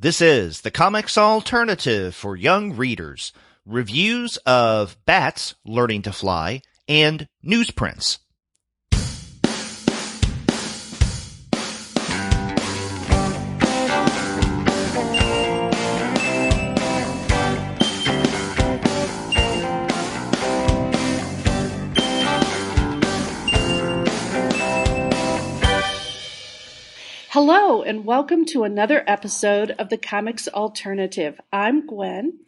This is the Comics Alternative for young readers. Reviews of Bats Learning to Fly and Newsprints. Hello, and welcome to another episode of the Comics Alternative. I'm Gwen.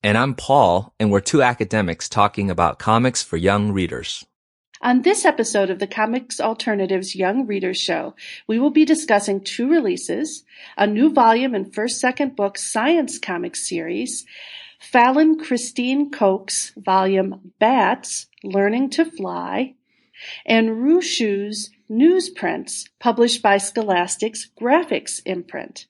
And I'm Paul, and we're two academics talking about comics for young readers. On this episode of the Comics Alternative's Young Readers Show, we will be discussing two releases, a new volume in First Second Books science comics series, Falynn Christine Koch's volume Bats Learning to Fly, and Rushu's Newsprints, published by Scholastic's GRAPHIX imprint.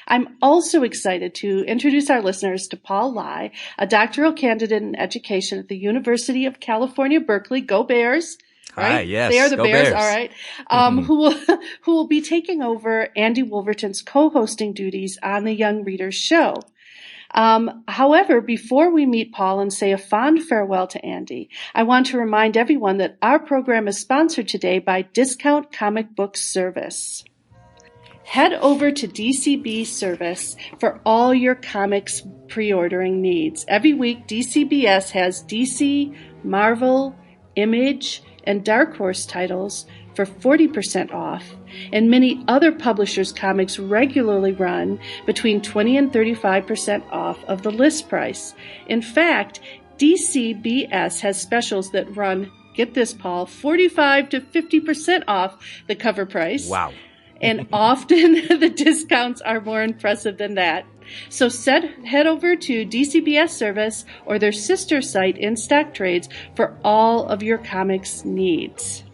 I'm also excited to introduce our listeners to Paul Lai, a doctoral candidate in education at the University of California, Berkeley. Go Bears! Right? Hi, yes. They are the Bears. All right. Who will be taking over Andy Wolverton's co-hosting duties on the Young Readers Show. However, before we meet Paul and say a fond farewell to Andy, I want to remind everyone that our program is sponsored today by Discount Comic Book Service. Head over to DCB Service for all your comics pre-ordering needs. Every week, DCBS has DC, Marvel, Image, and Dark Horse titles for 40% off, and many other publishers' comics regularly run between 20 and 35% off of the list price. In fact, DCBS has specials that run, get this, Paul, 45 to 50% off the cover price. Wow. And often the discounts are more impressive than that. So head over to DCBS Service or their sister site, In Stock Trades, for all of your comics needs.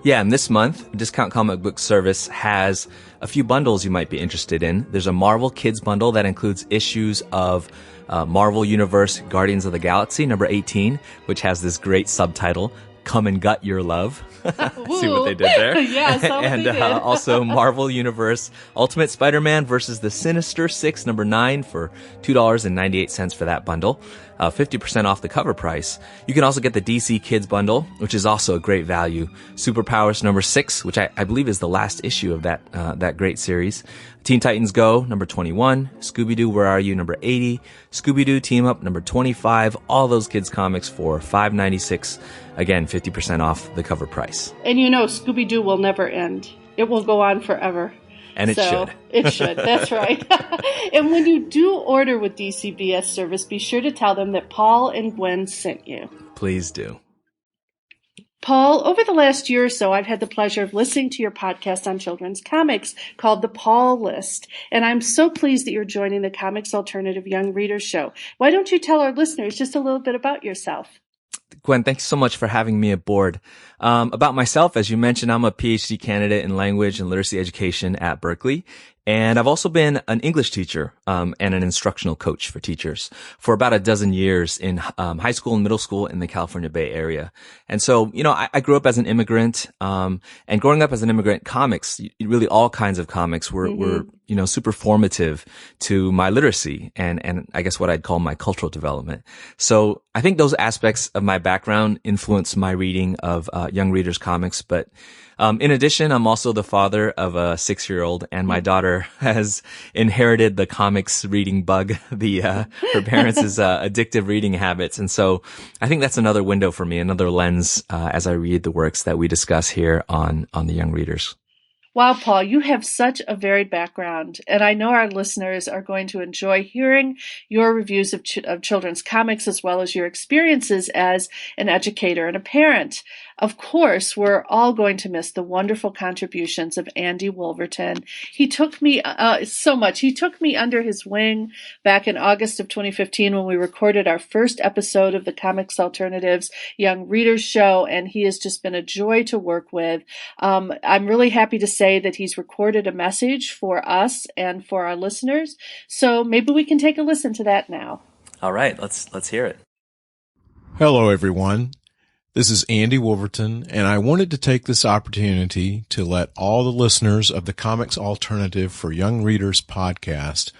Yeah, and this month, Discount Comic Book Service has a few bundles you might be interested in. There's a Marvel Kids bundle that includes issues of Marvel Universe Guardians of the Galaxy, number 18, which has this great subtitle, Come and Gut Your Love. See what they did there? Yeah, so and they did. Also Marvel Universe Ultimate Spider-Man versus the Sinister Six, number 9, for $2.98 for that bundle. 50% off the cover price. You can also get the DC Kids bundle, which is also a great value. Superpowers number 6, which I believe is the last issue of that great series. Teen Titans Go, number 21. Scooby-Doo, Where Are You, number 80. Scooby-Doo Team Up, number 25. All those kids comics for $5.96. Again, 50% off the cover price. And you know, Scooby-Doo will never end. It will go on forever. And it should. It should. That's right. And when you do order with DCBS Service, be sure to tell them that Paul and Gwen sent you. Please do. Paul, over the last year or so, I've had the pleasure of listening to your podcast on children's comics called The Paul List, and I'm so pleased that you're joining the Comics Alternative Young Readers Show. Why don't you tell our listeners just a little bit about yourself? Gwen, thanks so much for having me aboard. About myself, as you mentioned, I'm a PhD candidate in language and literacy education at Berkeley. And I've also been an English teacher, and an instructional coach for teachers for about a dozen years in, high school and middle school in the California Bay Area. And so, you know, I grew up as an immigrant, and growing up as an immigrant, comics, really all kinds of comics were, you know, super formative to my literacy and I guess what I'd call my cultural development. So I think those aspects of my background influenced my reading of, young readers comics, but in addition, I'm also the father of a 6-year-old, and my daughter has inherited the comics reading bug, her parents' addictive reading habits. And so I think that's another window for me, another lens, as I read the works that we discuss here on the Young Readers. Wow, Paul, you have such a varied background, and I know our listeners are going to enjoy hearing your reviews of children's comics as well as your experiences as an educator and a parent. Of course, we're all going to miss the wonderful contributions of Andy Wolverton. He took me so much. He took me under his wing back in August of 2015 when we recorded our first episode of the Comics Alternatives Young Readers Show, and he has just been a joy to work with. I'm really happy to say that he's recorded a message for us and for our listeners, so maybe we can take a listen to that now. All right, let's hear it. Hello, everyone. This is Andy Wolverton, and I wanted to take this opportunity to let all the listeners of the Comics Alternative for Young Readers podcast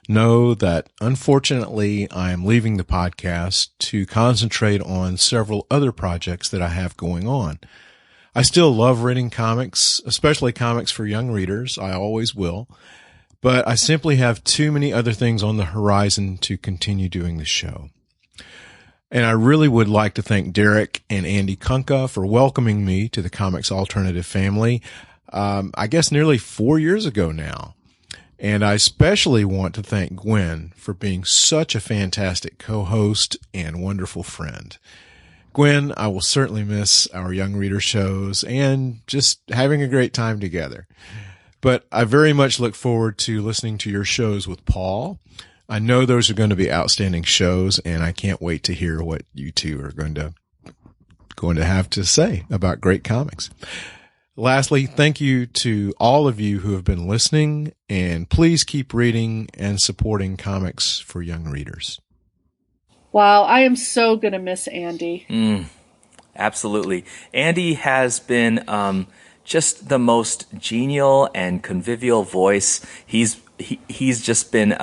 know that, unfortunately, I am leaving the podcast to concentrate on several other projects that I have going on. I still love reading comics, especially comics for young readers. I always will. But I simply have too many other things on the horizon to continue doing the show. And I really would like to thank Derek and Andy Kunka for welcoming me to the Comics Alternative family, I guess nearly 4 years ago now. And I especially want to thank Gwen for being such a fantastic co-host and wonderful friend. Gwen, I will certainly miss our young reader shows and just having a great time together. But I very much look forward to listening to your shows with Paul. I know those are going to be outstanding shows, and I can't wait to hear what you two are going to have to say about great comics. Lastly, thank you to all of you who have been listening, and please keep reading and supporting comics for young readers. Wow, I am so going to miss Andy. Absolutely. Andy has been just the most genial and convivial voice. He's just been,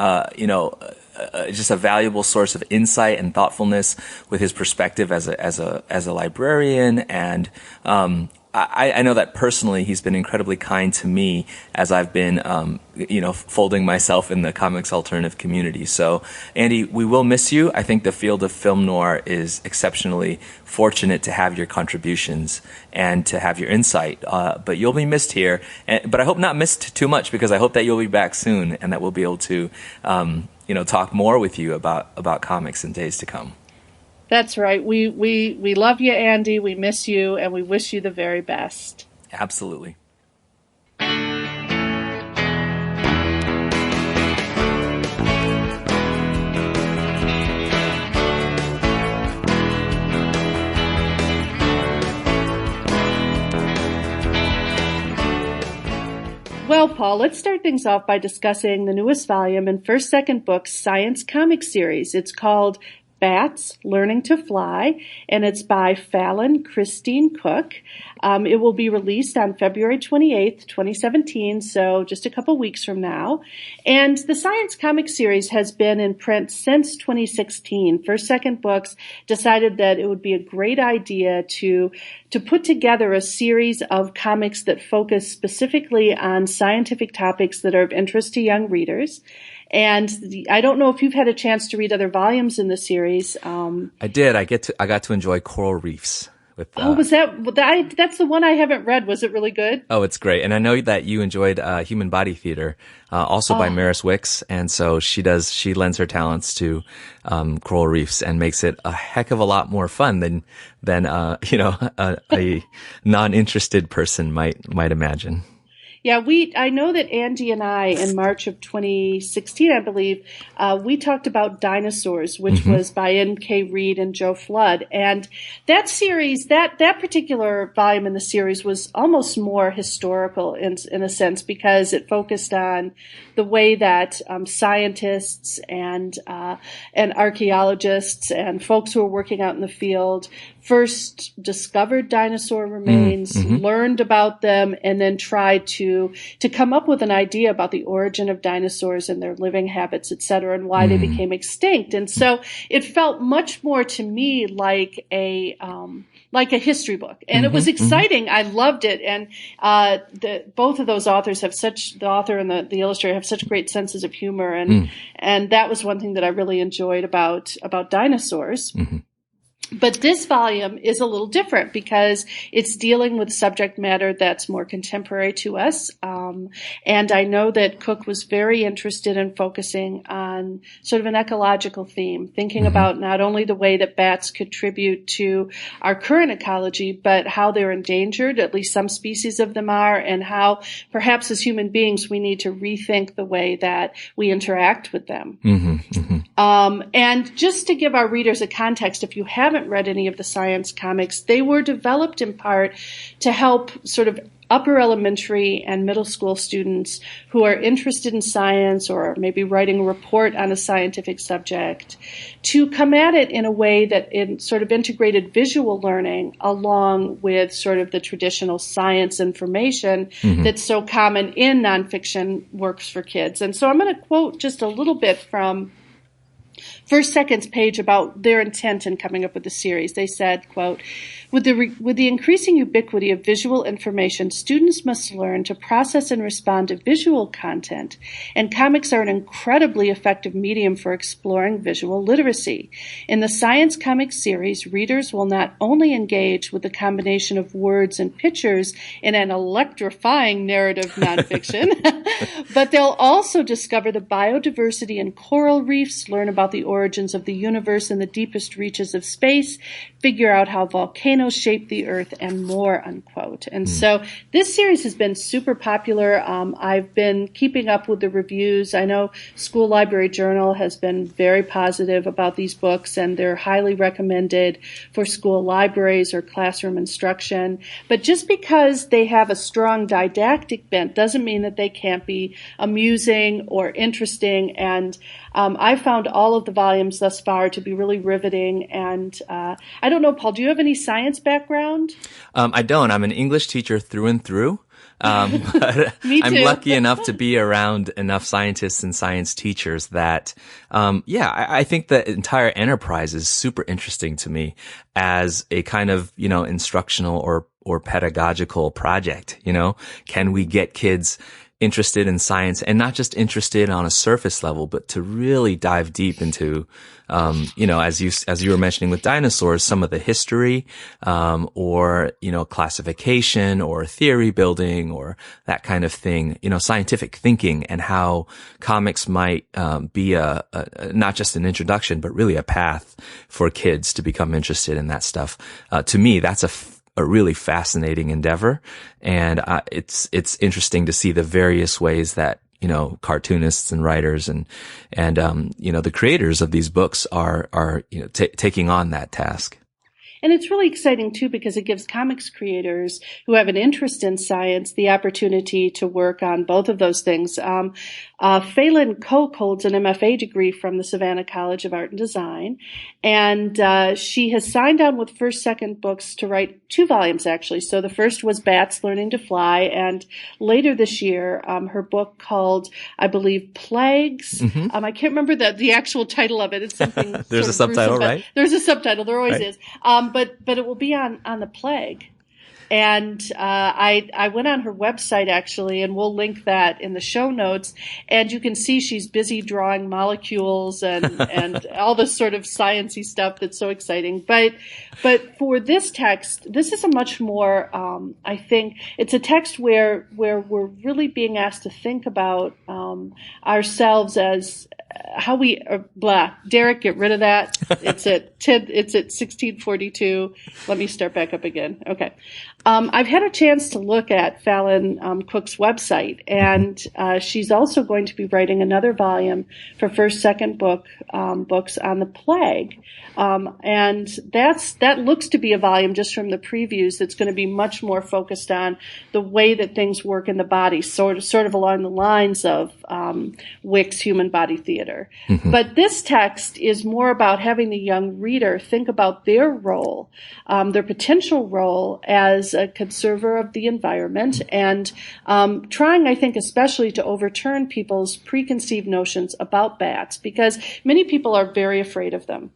just a valuable source of insight and thoughtfulness with his perspective as a librarian. And, I know that personally he's been incredibly kind to me as I've been, folding myself in the comics alternative community. So, Andy, we will miss you. I think the field of film noir is exceptionally fortunate to have your contributions and to have your insight. But you'll be missed here. But I hope not missed too much, because I hope that you'll be back soon and that we'll be able to, talk more with you about comics in days to come. That's right. We love you, Andy. We miss you, and we wish you the very best. Absolutely. Well, Paul, let's start things off by discussing the newest volume in First Second Books Science Comic Series. It's called Bats Learning to Fly, and it's by Falynn Christine Koch. It will be released on February 28th, 2017, so just a couple weeks from now. And the Science Comic Series has been in print since 2016. First Second Books decided that it would be a great idea to put together a series of comics that focus specifically on scientific topics that are of interest to young readers. And I don't know if you've had a chance to read other volumes in the series. I did. I got to enjoy Coral Reefs. Was that's the one I haven't read. Was it really good? Oh, it's great. And I know that you enjoyed Human Body Theater, also by Maris Wicks. And so she lends her talents to Coral Reefs and makes it a heck of a lot more fun than a non-interested person might imagine. Yeah, I know that Andy and I, in March of 2016, I believe, we talked about Dinosaurs, which was by N.K. Reid and Joe Flood. And that series, that particular volume in the series was almost more historical in a sense, because it focused on the way that scientists and archaeologists and folks who were working out in the field first discovered dinosaur remains, learned about them, and then tried to come up with an idea about the origin of dinosaurs and their living habits, et cetera, and why they became extinct. And so it felt much more to me like a history book. And it was exciting. I loved it. And both of those authors the author and the illustrator have such great senses of humor. And that was one thing that I really enjoyed about Dinosaurs. But this volume is a little different because it's dealing with subject matter that's more contemporary to us. And I know that Cook was very interested in focusing on sort of an ecological theme, thinking about not only the way that bats contribute to our current ecology, but how they're endangered, at least some species of them are, and how perhaps as human beings we need to rethink the way that we interact with them. And just to give our readers a context, if you haven't read any of the science comics, they were developed in part to help sort of upper elementary and middle school students who are interested in science or maybe writing a report on a scientific subject to come at it in a way that sort of integrated visual learning along with sort of the traditional science information that's so common in nonfiction works for kids. And so I'm going to quote just a little bit from First Second's page about their intent in coming up with the series. They said, quote, with the increasing ubiquity of visual information, students must learn to process and respond to visual content, and comics are an incredibly effective medium for exploring visual literacy. In the science comics series, readers will not only engage with the combination of words and pictures in an electrifying narrative nonfiction, but they'll also discover the biodiversity in coral reefs, learn about the origins of the universe in the deepest reaches of space, figure out how volcanoes shape the earth, and more, unquote. And so this series has been super popular. I've been keeping up with the reviews. I know School Library Journal has been very positive about these books, and they're highly recommended for school libraries or classroom instruction. But just because they have a strong didactic bent doesn't mean that they can't be amusing or interesting. And I found all of the volumes thus far to be really riveting. And I don't know, Paul, do you have any science background? I don't. I'm an English teacher through and through. But I'm lucky enough to be around enough scientists and science teachers that, I think the entire enterprise is super interesting to me as a kind of, instructional or pedagogical project. Can we get kids interested in science, and not just interested on a surface level, but to really dive deep into, as you were mentioning with dinosaurs, some of the history, or, classification or theory building or that kind of thing, scientific thinking, and how comics might, be not just an introduction, but really a path for kids to become interested in that stuff. To me, that's a really fascinating endeavor. And, it's interesting to see the various ways that, cartoonists and writers and, the creators of these books are, taking on that task. And it's really exciting, too, because it gives comics creators who have an interest in science the opportunity to work on both of those things. Falynn Koch holds an MFA degree from the Savannah College of Art and Design, and she has signed on with First Second Books to write 2 volumes, actually. So the first was Bats Learning to Fly, and later this year, her book called, I believe, Plagues. I can't remember the actual title of it. It's something. There's a subtitle, right? There's a subtitle. There always is. But it will be on the plague. And I went on her website, actually, and we'll link that in the show notes. And you can see she's busy drawing molecules and all this sort of sciencey stuff that's so exciting. But for this text, this is a much more, I think, it's a text where we're really being asked to think about ourselves as how we Derek, get rid of that. It's at 1642. Let me start back up again. Okay. I've had a chance to look at Falynn Cook's website, and she's also going to be writing another volume for First Second Books on the plague. And that looks to be a volume just from the previews that's going to be much more focused on the way that things work in the body, sort of along the lines of Wick's Human Body Theater. But this text is more about having the young reader think about their role, their potential role as a conserver of the environment, and trying, I think, especially to overturn people's preconceived notions about bats, because many people are very afraid of them.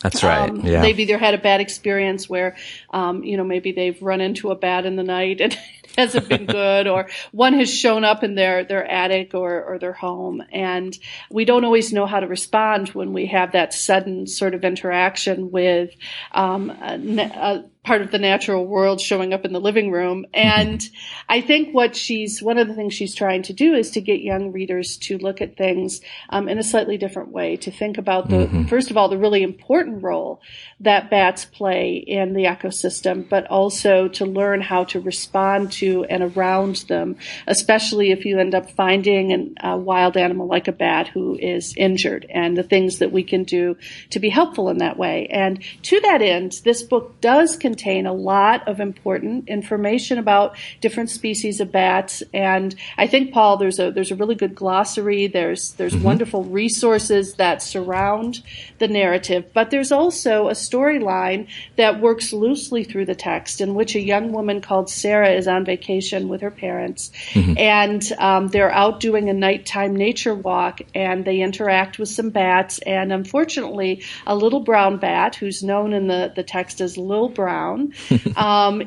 That's right. Yeah. They've either had a bad experience where, maybe they've run into a bat in the night and it hasn't been good, or one has shown up in their attic or their home. And we don't always know how to respond when we have that sudden sort of interaction with a part of the natural world showing up in the living room. And I think one of the things she's trying to do is to get young readers to look at things in a slightly different way, to think about first of all, the really important role that bats play in the ecosystem, but also to learn how to respond to and around them, especially if you end up finding a wild animal like a bat who is injured, and the things that we can do to be helpful in that way. And to that end, this book does contain contain a lot of important information about different species of bats. And I think, Paul, there's a really good glossary. There's wonderful resources that surround the narrative, but there's also a storyline that works loosely through the text, in which a young woman called Sarah is on vacation with her parents, and they're out doing a nighttime nature walk, and they interact with some bats, and unfortunately, a little brown bat, who's known in the text as Lil Brown,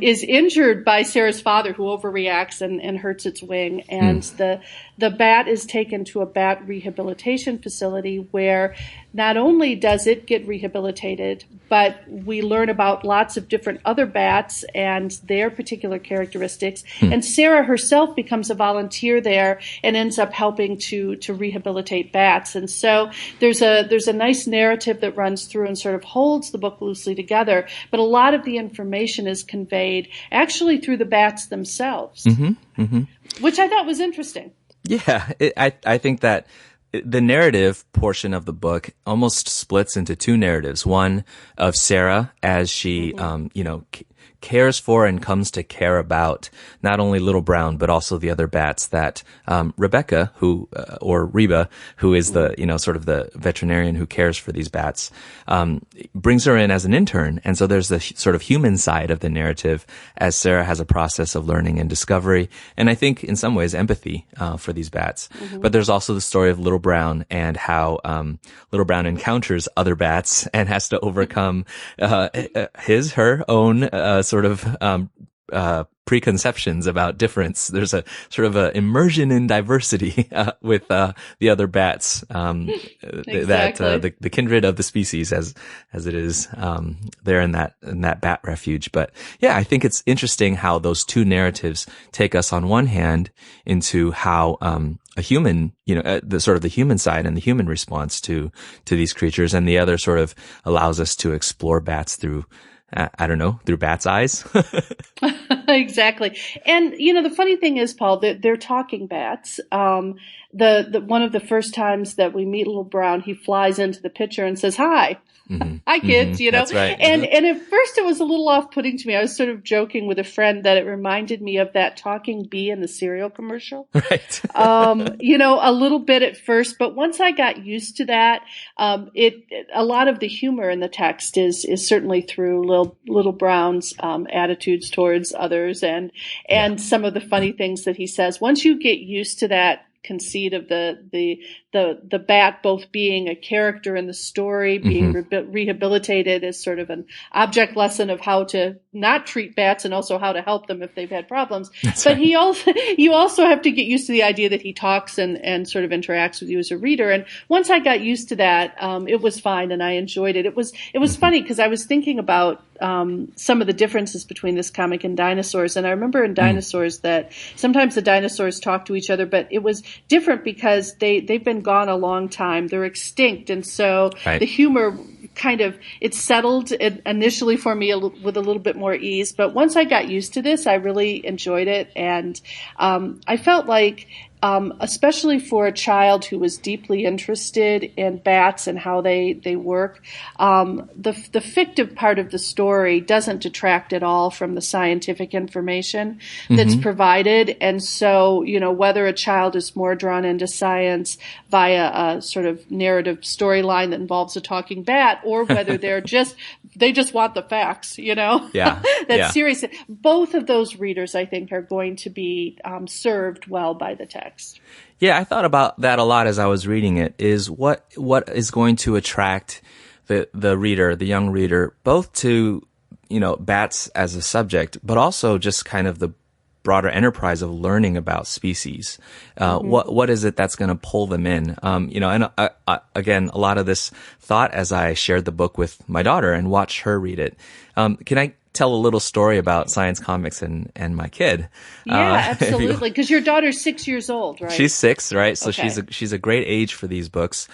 is injured by Sarah's father, who overreacts and hurts its wing, and the bat is taken to a bat rehabilitation facility where not only does it get rehabilitated, but we learn about lots of different other bats and their particular characteristics. And Sarah herself becomes a volunteer there and ends up helping to rehabilitate bats. And so there's a nice narrative that runs through and sort of holds the book loosely together. But a lot of the information is conveyed actually through the bats themselves, which I thought was interesting. Yeah, I think that the narrative portion of the book almost splits into two narratives. One of Sarah as she, cares for and comes to care about not only Little Brown, but also the other bats that, Rebecca, or Reba, who is the, sort of the veterinarian who cares for these bats, brings her in as an intern. And so there's the sort of human side of the narrative as Sarah has a process of learning and discovery. And I think in some ways empathy, for these bats. But there's also the story of Little Brown and how, Little Brown encounters other bats and has to overcome, her own, sort of preconceptions about difference. There's a sort of a immersion in diversity with the other bats, that the kindred of the species as it is there in that bat refuge. But yeah, I think it's interesting how those two narratives take us on one hand into how a human, the sort of the human side and the human response to these creatures, and the other sort of allows us to explore bats through through bats' eyes. Exactly. And, the funny thing is, Paul, that they're talking bats. The one of the first times that we meet Little Brown, he flies into the picture and says, "Hi." Hi, kids, That's right. And at first it was a little off-putting to me. I was sort of joking with a friend that it reminded me of that talking bee in the cereal commercial. Right. A little bit at first, but once I got used to that, a lot of the humor in the text is certainly through Little Brown's attitudes towards others and some of the funny things that he says. Once you get used to that conceit of the bat both being a character in the story, being rehabilitated as sort of an object lesson of how to not treat bats and also how to help them if they've had problems. But you also have to get used to the idea that he talks and sort of interacts with you as a reader. And once I got used to that, it was fine and I enjoyed it. It was funny because I was thinking about some of the differences between this comic and Dinosaurs. And I remember in Dinosaurs that sometimes the dinosaurs talk to each other, but it was different because they've been gone a long time. They're extinct. And so the humor kind of, it settled initially for me with a little bit more ease. But once I got used to this, I really enjoyed it. And I felt like, especially for a child who was deeply interested in bats and how they work, the fictive part of the story doesn't detract at all from the scientific information that's provided. And so, whether a child is more drawn into science via a sort of narrative storyline that involves a talking bat, or whether they just want the facts, that's serious. Both of those readers, I think, are going to be served well by the text. Yeah, I thought about that a lot as I was reading it, is what is going to attract the reader, the young reader, both to, bats as a subject, but also just kind of the broader enterprise of learning about species. What is it that's going to pull them in? And again, a lot of this thought as I shared the book with my daughter and watched her read it. Can I tell a little story about science comics and my kid? Yeah, absolutely. Because your daughter's 6 years old, right? She's 6, right? So okay. she's a great age for these books.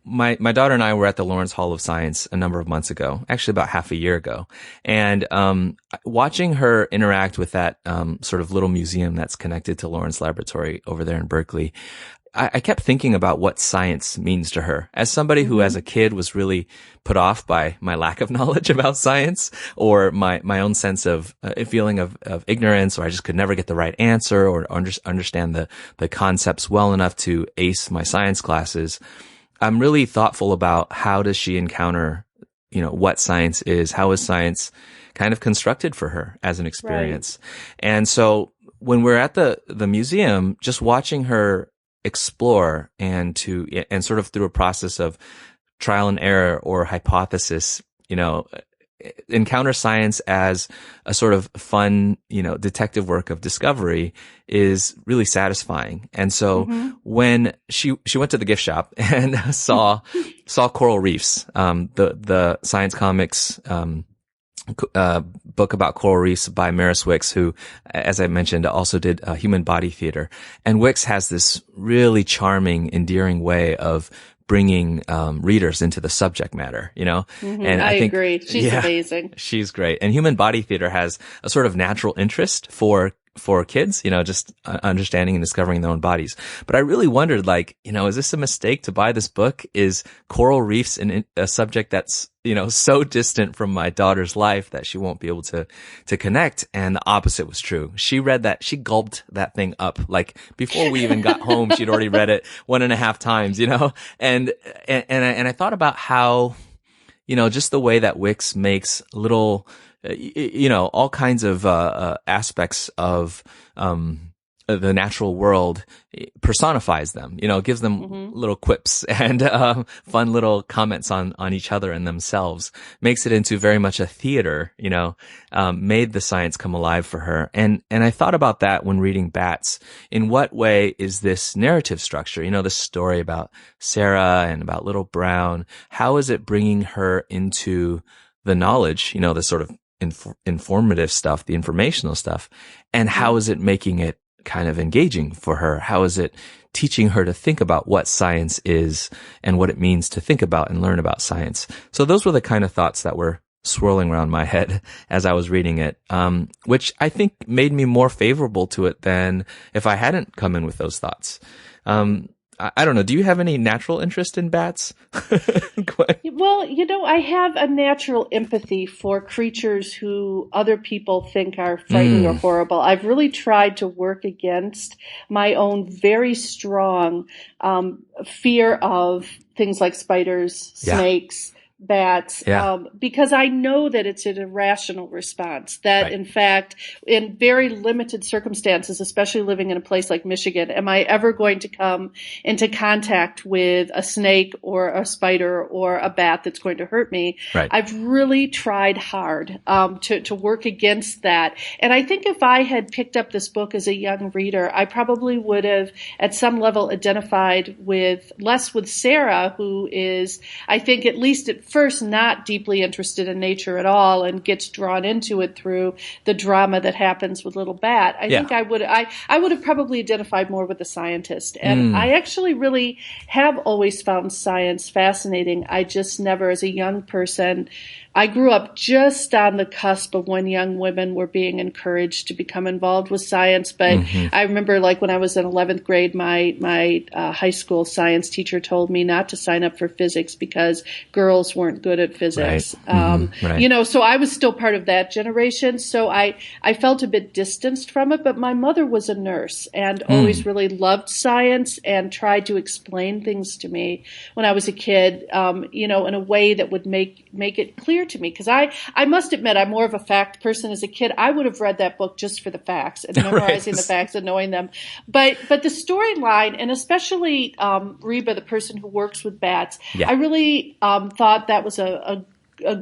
My daughter and I were at the Lawrence Hall of Science a number of months ago, actually about half a year ago. And, watching her interact with that, sort of little museum that's connected to Lawrence Laboratory over there in Berkeley, I kept thinking about what science means to her. As somebody who as a kid was really put off by my lack of knowledge about science, or my own sense of a feeling of ignorance, or I just could never get the right answer or understand the concepts well enough to ace my science classes. I'm really thoughtful about how does she encounter, what science is, how is science kind of constructed for her as an experience. Right. And so when we're at the museum, just watching her explore and sort of through a process of trial and error or hypothesis, encounter science as a sort of fun, detective work of discovery is really satisfying. And so when she went to the gift shop and saw coral reefs, the Science Comics, book about coral reefs by Maris Wicks, who, as I mentioned, also did human body theater. And Wicks has this really charming, endearing way of bringing readers into the subject matter, And I think, agree. She's amazing. She's great. And human body theater has a sort of natural interest for kids, just understanding and discovering their own bodies. But I really wondered, is this a mistake to buy this book? Is coral reefs a subject that's, so distant from my daughter's life that she won't be able to connect? And the opposite was true. She read that, she gulped that thing up. Like before we even got home, she'd already read it 1.5 times, and I thought about how, just the way that Wicks makes little, all kinds of aspects of the natural world, personifies them, gives them little quips and fun little comments on each other and themselves, makes it into very much a theater, made the science come alive for her. And I thought about that when reading Bats. In what way is this narrative structure, this story about Sarah and about Little Brown, how is it bringing her into the knowledge, the sort of informative stuff, the informational stuff, and how is it making it kind of engaging for her? How is it teaching her to think about what science is and what it means to think about and learn about science? So those were the kind of thoughts that were swirling around my head as I was reading it, which I think made me more favorable to it than if I hadn't come in with those thoughts. I don't know. Do you have any natural interest in bats? Well, I have a natural empathy for creatures who other people think are frightening or horrible. I've really tried to work against my own very strong fear of things like spiders, snakes, bats, because I know that it's an irrational response, that in fact, in very limited circumstances, especially living in a place like Michigan, am I ever going to come into contact with a snake or a spider or a bat that's going to hurt me? Right. I've really tried hard to work against that. And I think if I had picked up this book as a young reader, I probably would have at some level identified less with Sarah, who is, I think, at least at first not deeply interested in nature at all and gets drawn into it through the drama that happens with Little Bat. I think I would have probably identified more with the scientist. And I actually really have always found science fascinating. I just never, as a young person, I grew up just on the cusp of when young women were being encouraged to become involved with science. But I remember, when I was in 11th grade, my high school science teacher told me not to sign up for physics because girls weren't good at physics. Right. So I was still part of that generation. So I felt a bit distanced from it. But my mother was a nurse and always really loved science and tried to explain things to me when I was a kid, in a way that would make it clear to me, because I must admit I'm more of a fact person. As a kid, I would have read that book just for the facts and memorizing the facts and knowing them. But the storyline, and especially Reba, the person who works with bats, I really thought that was a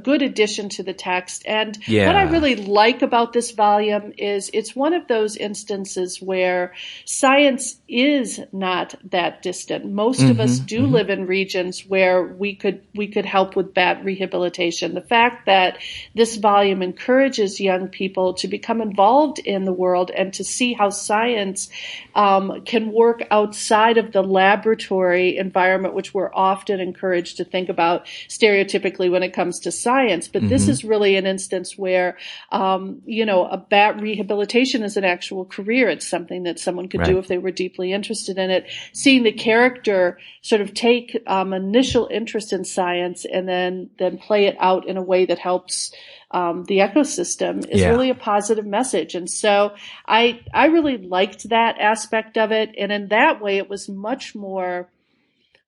good addition to the text. And what I really like about this volume is it's one of those instances where science is not that distant. Most of us do live in regions where we could help with bat rehabilitation. The fact that this volume encourages young people to become involved in the world and to see how science can work outside of the laboratory environment, which we're often encouraged to think about stereotypically when it comes to science. But this is really an instance where, a bat rehabilitation is an actual career. It's something that someone could do if they were deeply interested in it. Seeing the character sort of take initial interest in science and then play it out in a way that helps the ecosystem is really a positive message. And so I really liked that aspect of it. And in that way, it was much more,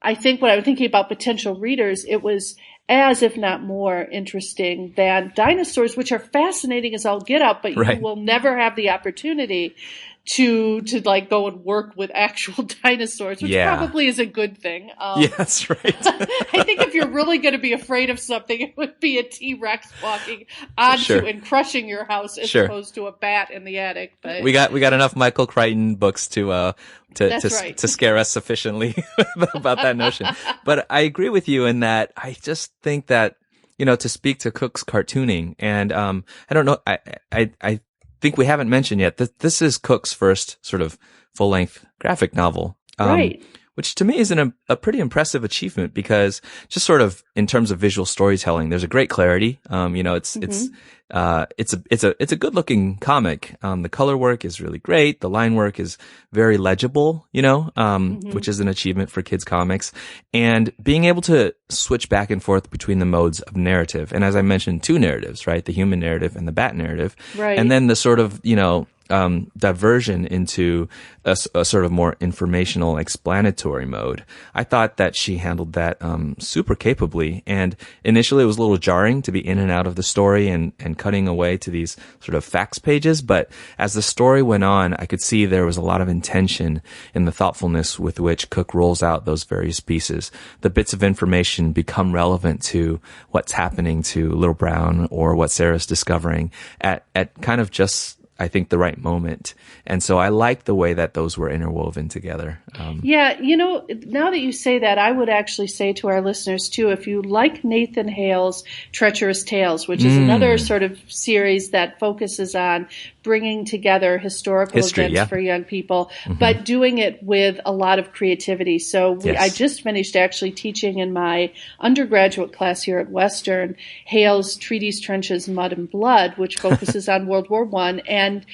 I think when I was thinking about potential readers, it was as if not more interesting than dinosaurs, which are fascinating as all get out, but you will never have the opportunity to like go and work with actual dinosaurs, which probably is a good thing. That's right. I think if you're really going to be afraid of something, it would be a T-Rex walking onto and crushing your house as opposed to a bat in the attic. But we got enough Michael Crichton books to scare us sufficiently about that notion. But I agree with you in that I just think that, to speak to Cook's cartooning, and I don't know, I think we haven't mentioned yet that this is Cook's first sort of full-length graphic novel, which to me is a pretty impressive achievement, because just sort of in terms of visual storytelling, there's a great clarity. It's a good looking comic. The color work is really great. The line work is very legible, which is an achievement for kids comics, and being able to switch back and forth between the modes of narrative. And as I mentioned, two narratives, right? The human narrative and the bat narrative. Right. And then the sort of, diversion into a sort of more informational, explanatory mode. I thought that she handled that super capably. And initially it was a little jarring to be in and out of the story and cutting away to these sort of facts pages. But as the story went on, I could see there was a lot of intention in the thoughtfulness with which Cook rolls out those various pieces. The bits of information become relevant to what's happening to Little Brown or what Sarah's discovering at kind of just, I think, the right moment. And so I like the way that those were interwoven together. Now that you say that, I would actually say to our listeners too, if you like Nathan Hale's Treacherous Tales, which is another sort of series that focuses on bringing together historical events for young people, but doing it with a lot of creativity. So I just finished actually teaching in my undergraduate class here at Western Hale's Treaties, Trenches, Mud, and Blood, which focuses on World War I. And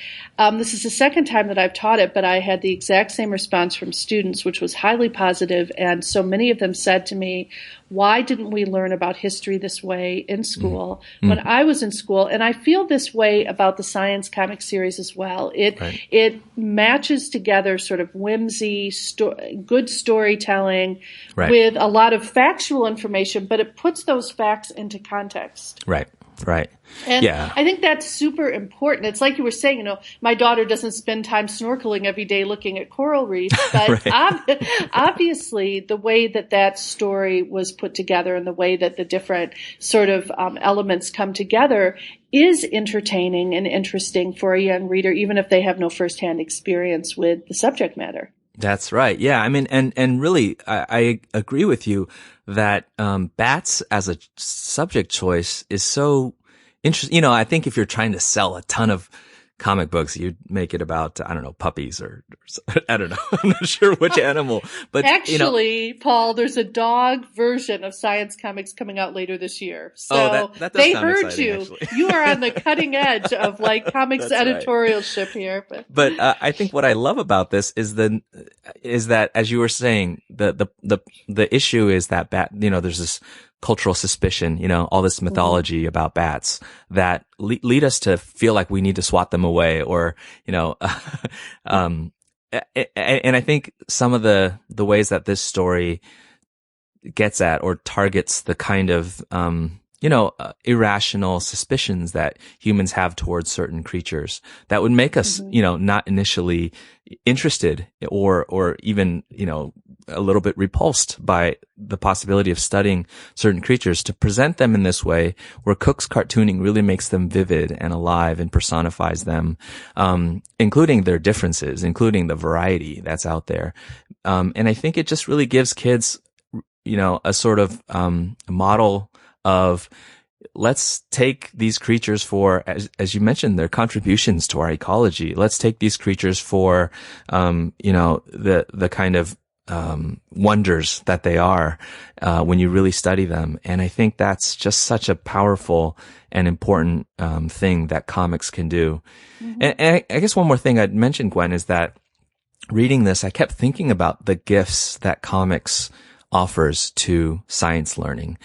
this is the second time that I've taught it, but I had the exact same response from students, which was highly positive. And so many of them said to me, why didn't we learn about history this way in school when I was in school? And I feel this way about the science comic series as well. It matches together sort of whimsy, good storytelling with a lot of factual information, but it puts those facts into context. Right. And I think that's super important. It's like you were saying, my daughter doesn't spend time snorkeling every day looking at coral reefs, but obviously the way that story was put together and the way that the different sort of elements come together is entertaining and interesting for a young reader, even if they have no firsthand experience with the subject matter. That's right. Yeah. I mean, and really, I agree with you that, bats as a subject choice is so interesting. I think if you're trying to sell a ton of comic books, you'd make it about, I don't know, puppies or I don't know. I'm not sure which animal, but actually, Paul, there's a dog version of science comics coming out later this year. So that they heard you. Actually. You are on the cutting edge of like comics editorialship here. But I think what I love about this is that, as you were saying, the issue is that there's this cultural suspicion, all this mythology about bats that lead us to feel like we need to swat them away or, and I think some of the ways that this story gets at or targets the kind of, irrational suspicions that humans have towards certain creatures that would make us, not initially interested or even, a little bit repulsed by the possibility of studying certain creatures, to present them in this way where Cook's cartooning really makes them vivid and alive and personifies them, including their differences, including the variety that's out there. And I think it just really gives kids, a sort of, model of, let's take these creatures for, as you mentioned, their contributions to our ecology. Let's take these creatures for, the kind of wonders that they are when you really study them. And I think that's just such a powerful and important thing that comics can do. Mm-hmm. And I guess one more thing I'd mention, Gwen, is that reading this, I kept thinking about the gifts that comics offers to science learning.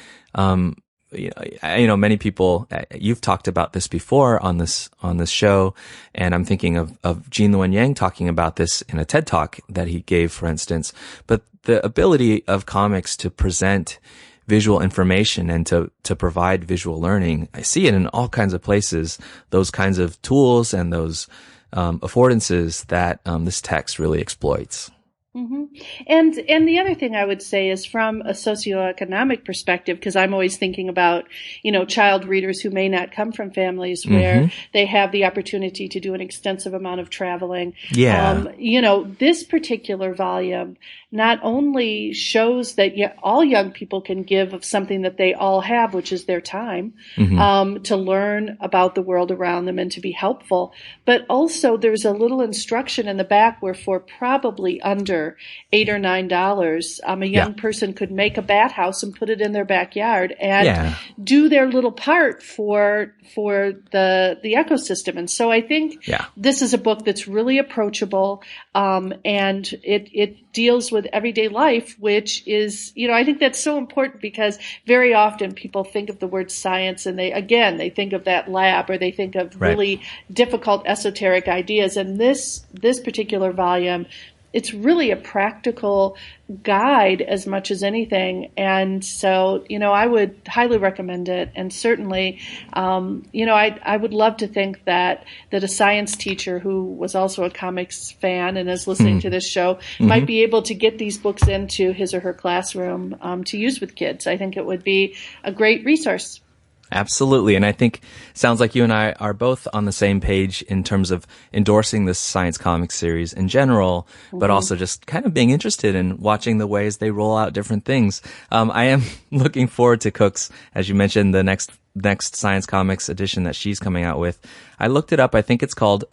Many people, you've talked about this before on this show, and I'm thinking of Jean Luen Yang talking about this in a TED Talk that he gave, for instance. But the ability of comics to present visual information and to provide visual learning, I see it in all kinds of places, those kinds of tools and those affordances that this text really exploits. Mm-hmm. And the other thing I would say is from a socioeconomic perspective, because I'm always thinking about, child readers who may not come from families where they have the opportunity to do an extensive amount of traveling. Yeah. This particular volume not only shows that all young people can give of something that they all have, which is their time, to learn about the world around them and to be helpful, but also there's a little instruction in the back where for probably under $8 or $9, a young person could make a bat house and put it in their backyard and do their little part for the ecosystem. And so I think this is a book that's really approachable, and it deals with everyday life, which is, I think that's so important because very often people think of the word science and they think of that lab or they think of really difficult esoteric ideas. And this particular volume, it's really a practical guide as much as anything. And so, I would highly recommend it. And certainly, I would love to think that a science teacher who was also a comics fan and is listening to this show might be able to get these books into his or her classroom to use with kids. I think it would be a great resource. Absolutely. And I think it sounds like you and I are both on the same page in terms of endorsing this science comics series in general, but also just kind of being interested in watching the ways they roll out different things. I am looking forward to Cook's, as you mentioned, the next science comics edition that she's coming out with. I looked it up. I think it's called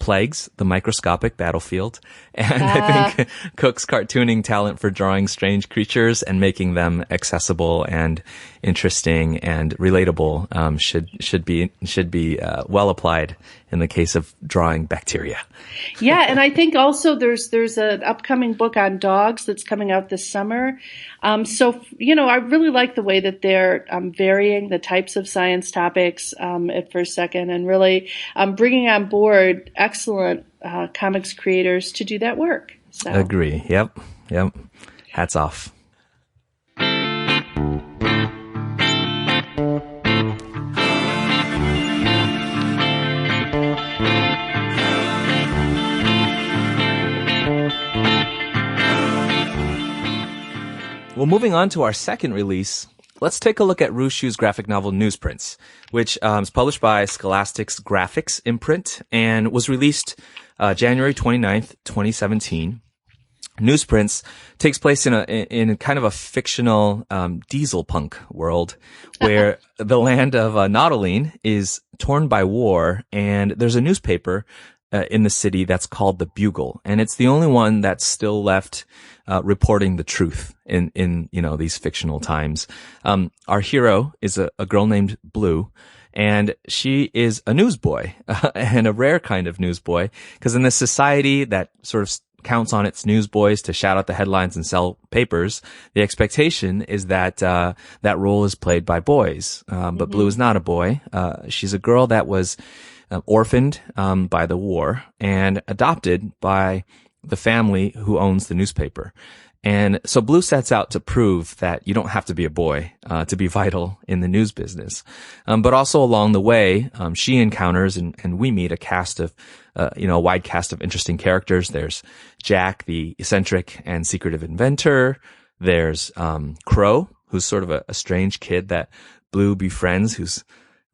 Plagues, the Microscopic Battlefield. And I think Cook's cartooning talent for drawing strange creatures and making them accessible and interesting and relatable should be well applied in the case of drawing bacteria. Yeah, and I think also there's an upcoming book on dogs that's coming out this summer. So I really like the way that they're varying the types of science topics at First Second and really bringing on board excellent comics creators to do that work. So. Agree. Yep. Hats off. Well, moving on to our second release, let's take a look at Ru Xu's graphic novel NewsPrints, which is published by Scholastic's GRAPHIX imprint and was released January 29th, 2017. NewsPrints takes place in kind of a fictional diesel punk world where the land of Nautoline is torn by war, and there's a newspaper in the city that's called the Bugle, and it's the only one that's still left reporting the truth in these fictional times. Our hero is a girl named Blue, and she is a newsboy, and a rare kind of newsboy, because in this society that sort of counts on its newsboys to shout out the headlines and sell papers, the expectation is that that role is played by boys. But Blue is not a boy. She's a girl that was orphaned by the war and adopted by the family who owns the newspaper. And so Blue sets out to prove that you don't have to be a boy to be vital in the news business. But also along the way, she encounters and we meet a cast of, a wide cast of interesting characters. There's Jack, the eccentric and secretive inventor. There's Crow, who's sort of a strange kid that Blue befriends, who's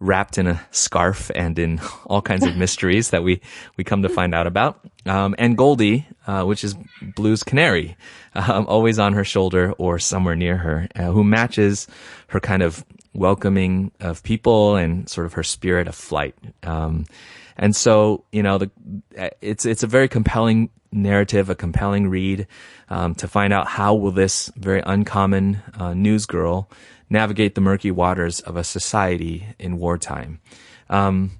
wrapped in a scarf and in all kinds of mysteries that we come to find out about. And Goldie, which is Blue's canary, always on her shoulder or somewhere near her, who matches her kind of welcoming of people and sort of her spirit of flight. And so, it's a very compelling narrative, a compelling read, to find out how will this very uncommon news girl navigate the murky waters of a society in wartime. I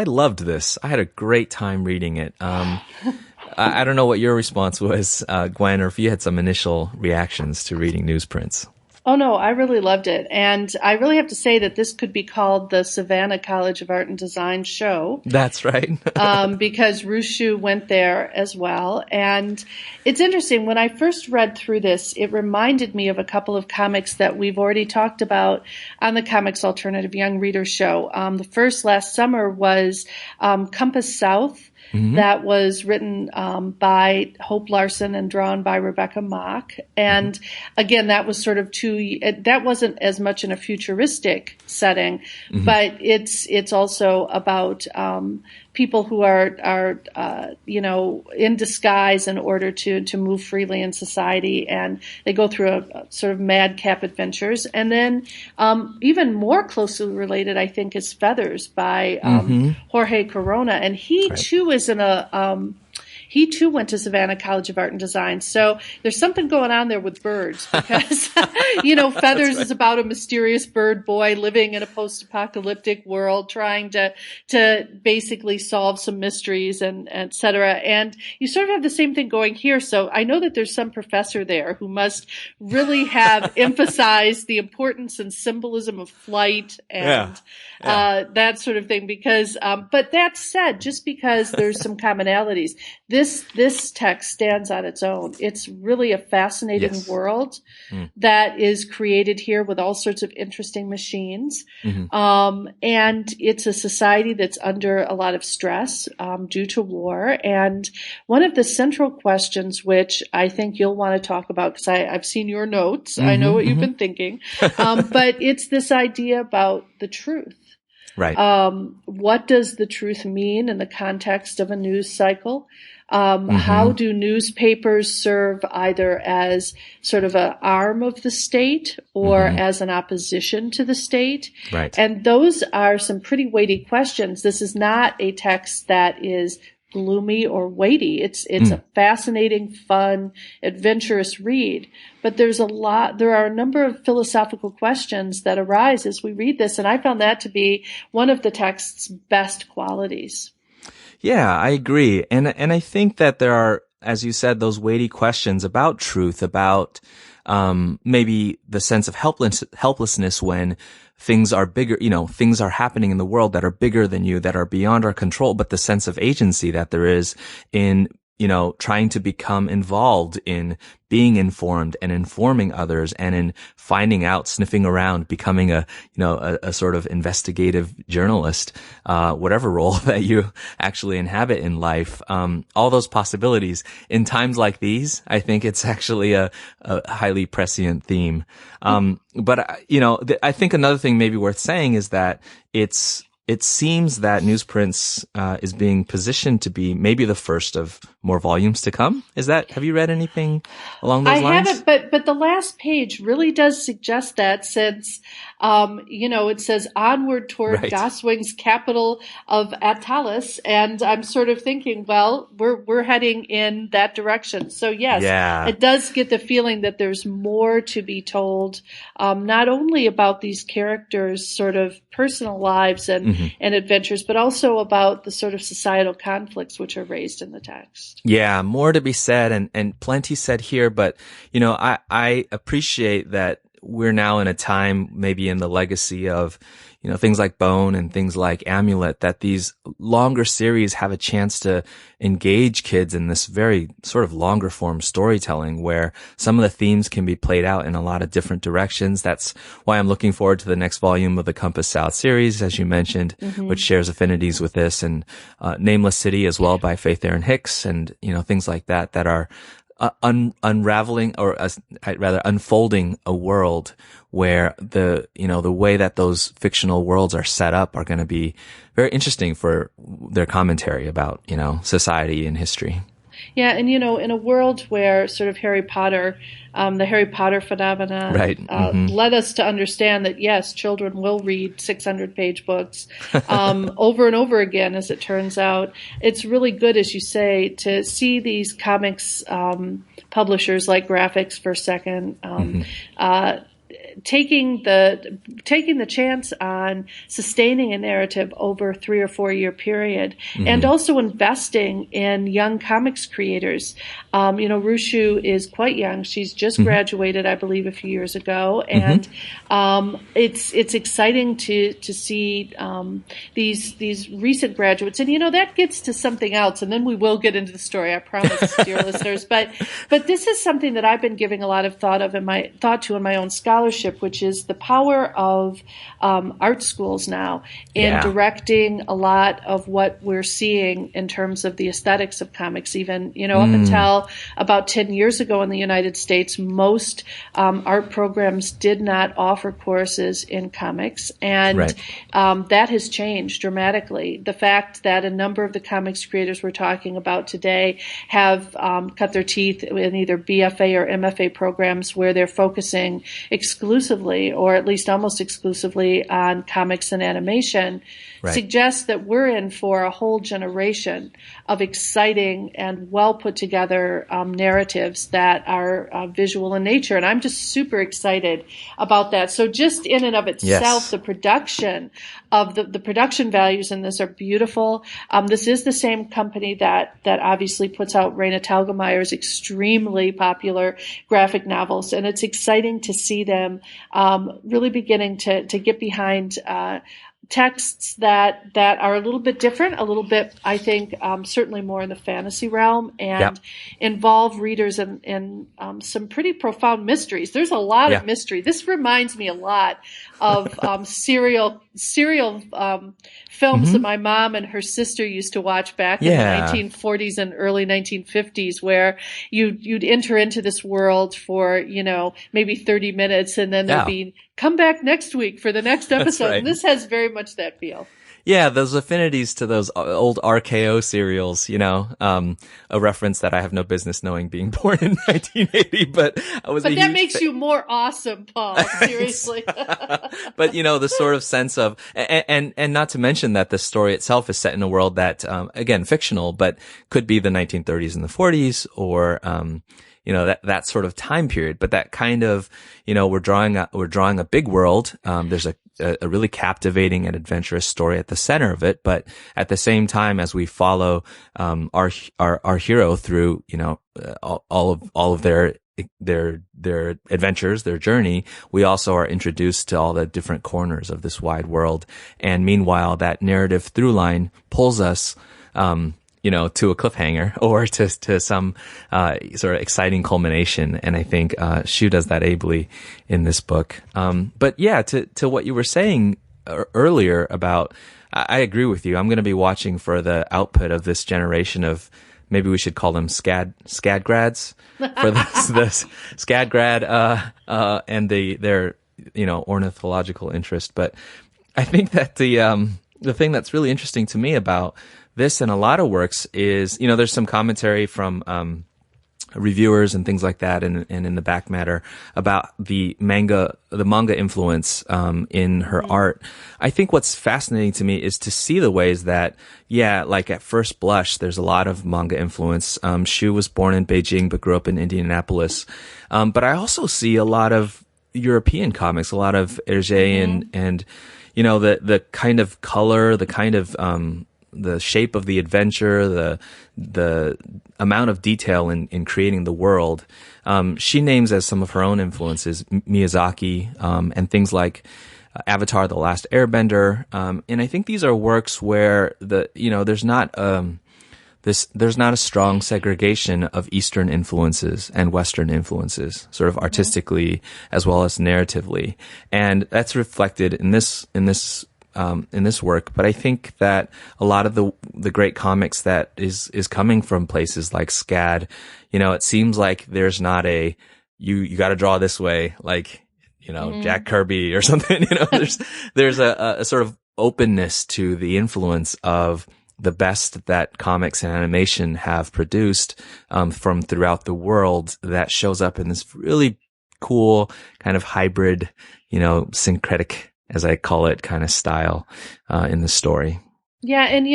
loved this. I had a great time reading it. I don't know what your response was, Gwen, or if you had some initial reactions to reading Newsprints. Oh, no, I really loved it. And I really have to say that this could be called the Savannah College of Art and Design show. That's right. Because Rushu went there as well. And it's interesting. When I first read through this, it reminded me of a couple of comics that we've already talked about on the Comics Alternative Young Readers show. The first last summer was Compass South. Mm-hmm. That was written by Hope Larson and drawn by Rebecca Mock. And again, that was sort of that wasn't as much in a futuristic setting, but it's also about people who are in disguise in order to move freely in society, and they go through a sort of madcap adventures. And then even more closely related, I think, is Feathers by Jorge Corona, and he too is in he too went to Savannah College of Art and Design. So there's something going on there with birds, because, Feathers is about a mysterious bird boy living in a post-apocalyptic world, trying to basically solve some mysteries and et cetera. And you sort of have the same thing going here. So I know that there's some professor there who must really have emphasized the importance and symbolism of flight and that sort of thing, because, but that said, just because there's some commonalities, this text stands on its own. It's really a fascinating world that is created here with all sorts of interesting machines. And it's a society that's under a lot of stress due to war. And one of the central questions, which I think you'll want to talk about, because I've seen your notes, I know what you've been thinking, but it's this idea about the truth. Right. What does the truth mean in the context of a news cycle? How do newspapers serve either as sort of an arm of the state or as an opposition to the state? Right. And those are some pretty weighty questions. This is not a text that is gloomy or weighty. It's a fascinating, fun, adventurous read. But there are a number of philosophical questions that arise as we read this, and I found that to be one of the text's best qualities. Yeah, I agree. And I think that there are, as you said, those weighty questions about truth, about maybe the sense of helplessness when things are bigger, things are happening in the world that are bigger than you, that are beyond our control, but the sense of agency that there is in, trying to become involved in being informed and informing others, and in finding out, sniffing around, becoming a sort of investigative journalist, whatever role that you actually inhabit in life. All those possibilities in times like these, I think it's actually a highly prescient theme. But I think another thing maybe worth saying is that it seems that Newsprints is being positioned to be maybe the first of more volumes to come. Have you read anything along those lines? I haven't, but the last page really does suggest that, since it says onward toward Goswing's capital of Atalis, and I'm sort of thinking, well, we're heading in that direction. So yes, it does get the feeling that there's more to be told, not only about these characters' sort of personal lives and adventures, but also about the sort of societal conflicts which are raised in the text. Yeah, more to be said, and plenty said here, but I appreciate that we're now in a time, maybe in the legacy of things like Bone and things like Amulet, that these longer series have a chance to engage kids in this very sort of longer form storytelling, where some of the themes can be played out in a lot of different directions. That's why I'm looking forward to the next volume of the Compass South series, as you mentioned, which shares affinities with this, and Nameless City as well by Faith Erin Hicks, and things like that are unraveling, or rather unfolding a world where the way that those fictional worlds are set up are going to be very interesting for their commentary about, society and history. Yeah, and in a world where sort of Harry Potter, the Harry Potter phenomenon, led us to understand that yes, children will read 600-page books over and over again. As it turns out, it's really good, as you say, to see these comics publishers like GRAPHIX for a second. Taking the chance on sustaining a narrative over a 3 or 4 year period, and also investing in young comics creators. Rushu is quite young; she's just graduated, I believe, a few years ago, and it's exciting to see these recent graduates. And that gets to something else, and then we will get into the story, I promise, dear listeners. But this is something that I've been giving a lot of thought to in my own scholarship, which is the power of art schools now in directing a lot of what we're seeing in terms of the aesthetics of comics. Even, up until about 10 years ago in the United States, most art programs did not offer courses in comics. And that has changed dramatically. The fact that a number of the comics creators we're talking about today have cut their teeth in either BFA or MFA programs where they're focusing exclusively, or at least almost exclusively, on comics and animation, suggests that we're in for a whole generation of exciting and well put together narratives that are visual in nature. And I'm just super excited about that. So just in and of itself, the production of the production values in this are beautiful. This is the same company that obviously puts out Raina Telgemeier's extremely popular graphic novels. And it's exciting to see them really beginning to get behind texts that are a little bit different, a little bit, I think, certainly more in the fantasy realm, and involve readers in some pretty profound mysteries. There's a lot of mystery. This reminds me a lot of serial films that my mom and her sister used to watch back in the 1940s and early 1950s, where you'd enter into this world for, maybe 30 minutes, and then there'd be come back next week for the next episode. And this has very much that feel. Yeah, those affinities to those old RKO serials, a reference that I have no business knowing, being born in 1980, but I was. But that makes you more awesome, Paul. Seriously. But the sort of sense of, and not to mention that the story itself is set in a world that, again, fictional, but could be the 1930s and the 40s, or that sort of time period. But that kind of, we're drawing a big world. There's a really captivating and adventurous story at the center of it. But at the same time, as we follow, our hero through, all of their adventures, their journey, we also are introduced to all the different corners of this wide world. And meanwhile, that narrative through line pulls us, to a cliffhanger or to some sort of exciting culmination. And I think Shu does that ably in this book. But yeah, to what you were saying earlier about, I agree with you. I'm going to be watching for the output of this generation of, maybe we should call them SCAD grads, for this SCAD grad and their ornithological interest. But I think that the thing that's really interesting to me about this and a lot of works is, there's some commentary from reviewers and things like that, and in the back matter about the manga influence in her art. I think what's fascinating to me is to see the ways that, like at first blush, there's a lot of manga influence. Shu was born in Beijing but grew up in Indianapolis. But I also see a lot of European comics, a lot of Hergé and the kind of color, the kind of the shape of the adventure, the amount of detail in creating the world. She names as some of her own influences Miyazaki, and things like Avatar: The Last Airbender. And I think these are works where there's not a strong segregation of Eastern influences and Western influences, sort of artistically as well as narratively. And that's reflected in this work. But I think that a lot of the great comics that is coming from places like SCAD, it seems like there's not you got to draw this way, like, Jack Kirby or something, there's a sort of openness to the influence of the best that comics and animation have produced, from throughout the world that shows up in this really cool kind of hybrid, syncretic, as I call it, kind of style, in the story. Yeah, and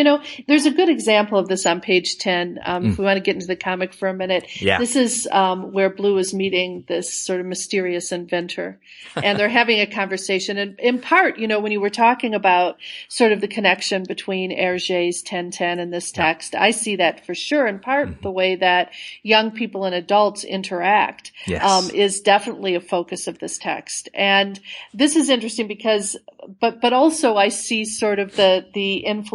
there's a good example of this on page 10. If we want to get into the comic for a minute, this is where Blue is meeting this sort of mysterious inventor, and they're having a conversation. And in part, when you were talking about sort of the connection between Hergé's 1010 and this text, I see that for sure. In part, the way that young people and adults interact is definitely a focus of this text. And this is interesting because, but also I see sort of the influences,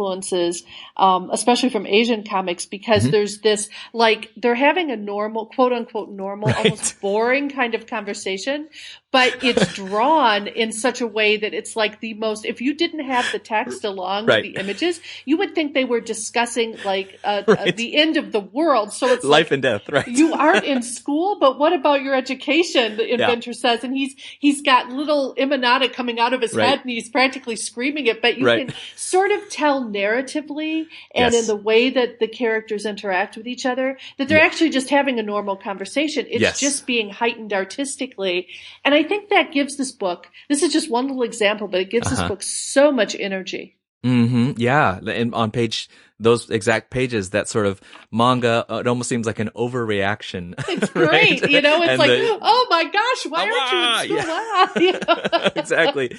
especially from Asian comics, because there's this, like, they're having a normal, quote unquote normal, almost boring kind of conversation, but it's drawn in such a way that it's like the most, if you didn't have the text along with the images, you would think they were discussing like the end of the world. So it's life and death, right? You aren't in school, but what about your education? The inventor says, and he's got little emanata coming out of his head, and he's practically screaming it, but you can sort of tell narratively and in the way that the characters interact with each other that they're actually just having a normal conversation. It's just being heightened artistically. And I think that gives this book, this is just one little example, but it gives this book so much energy. Yeah. And on those exact pages, that sort of manga, it almost seems like an overreaction. It's great. It's like, oh my gosh, why aren't you in school? Exactly.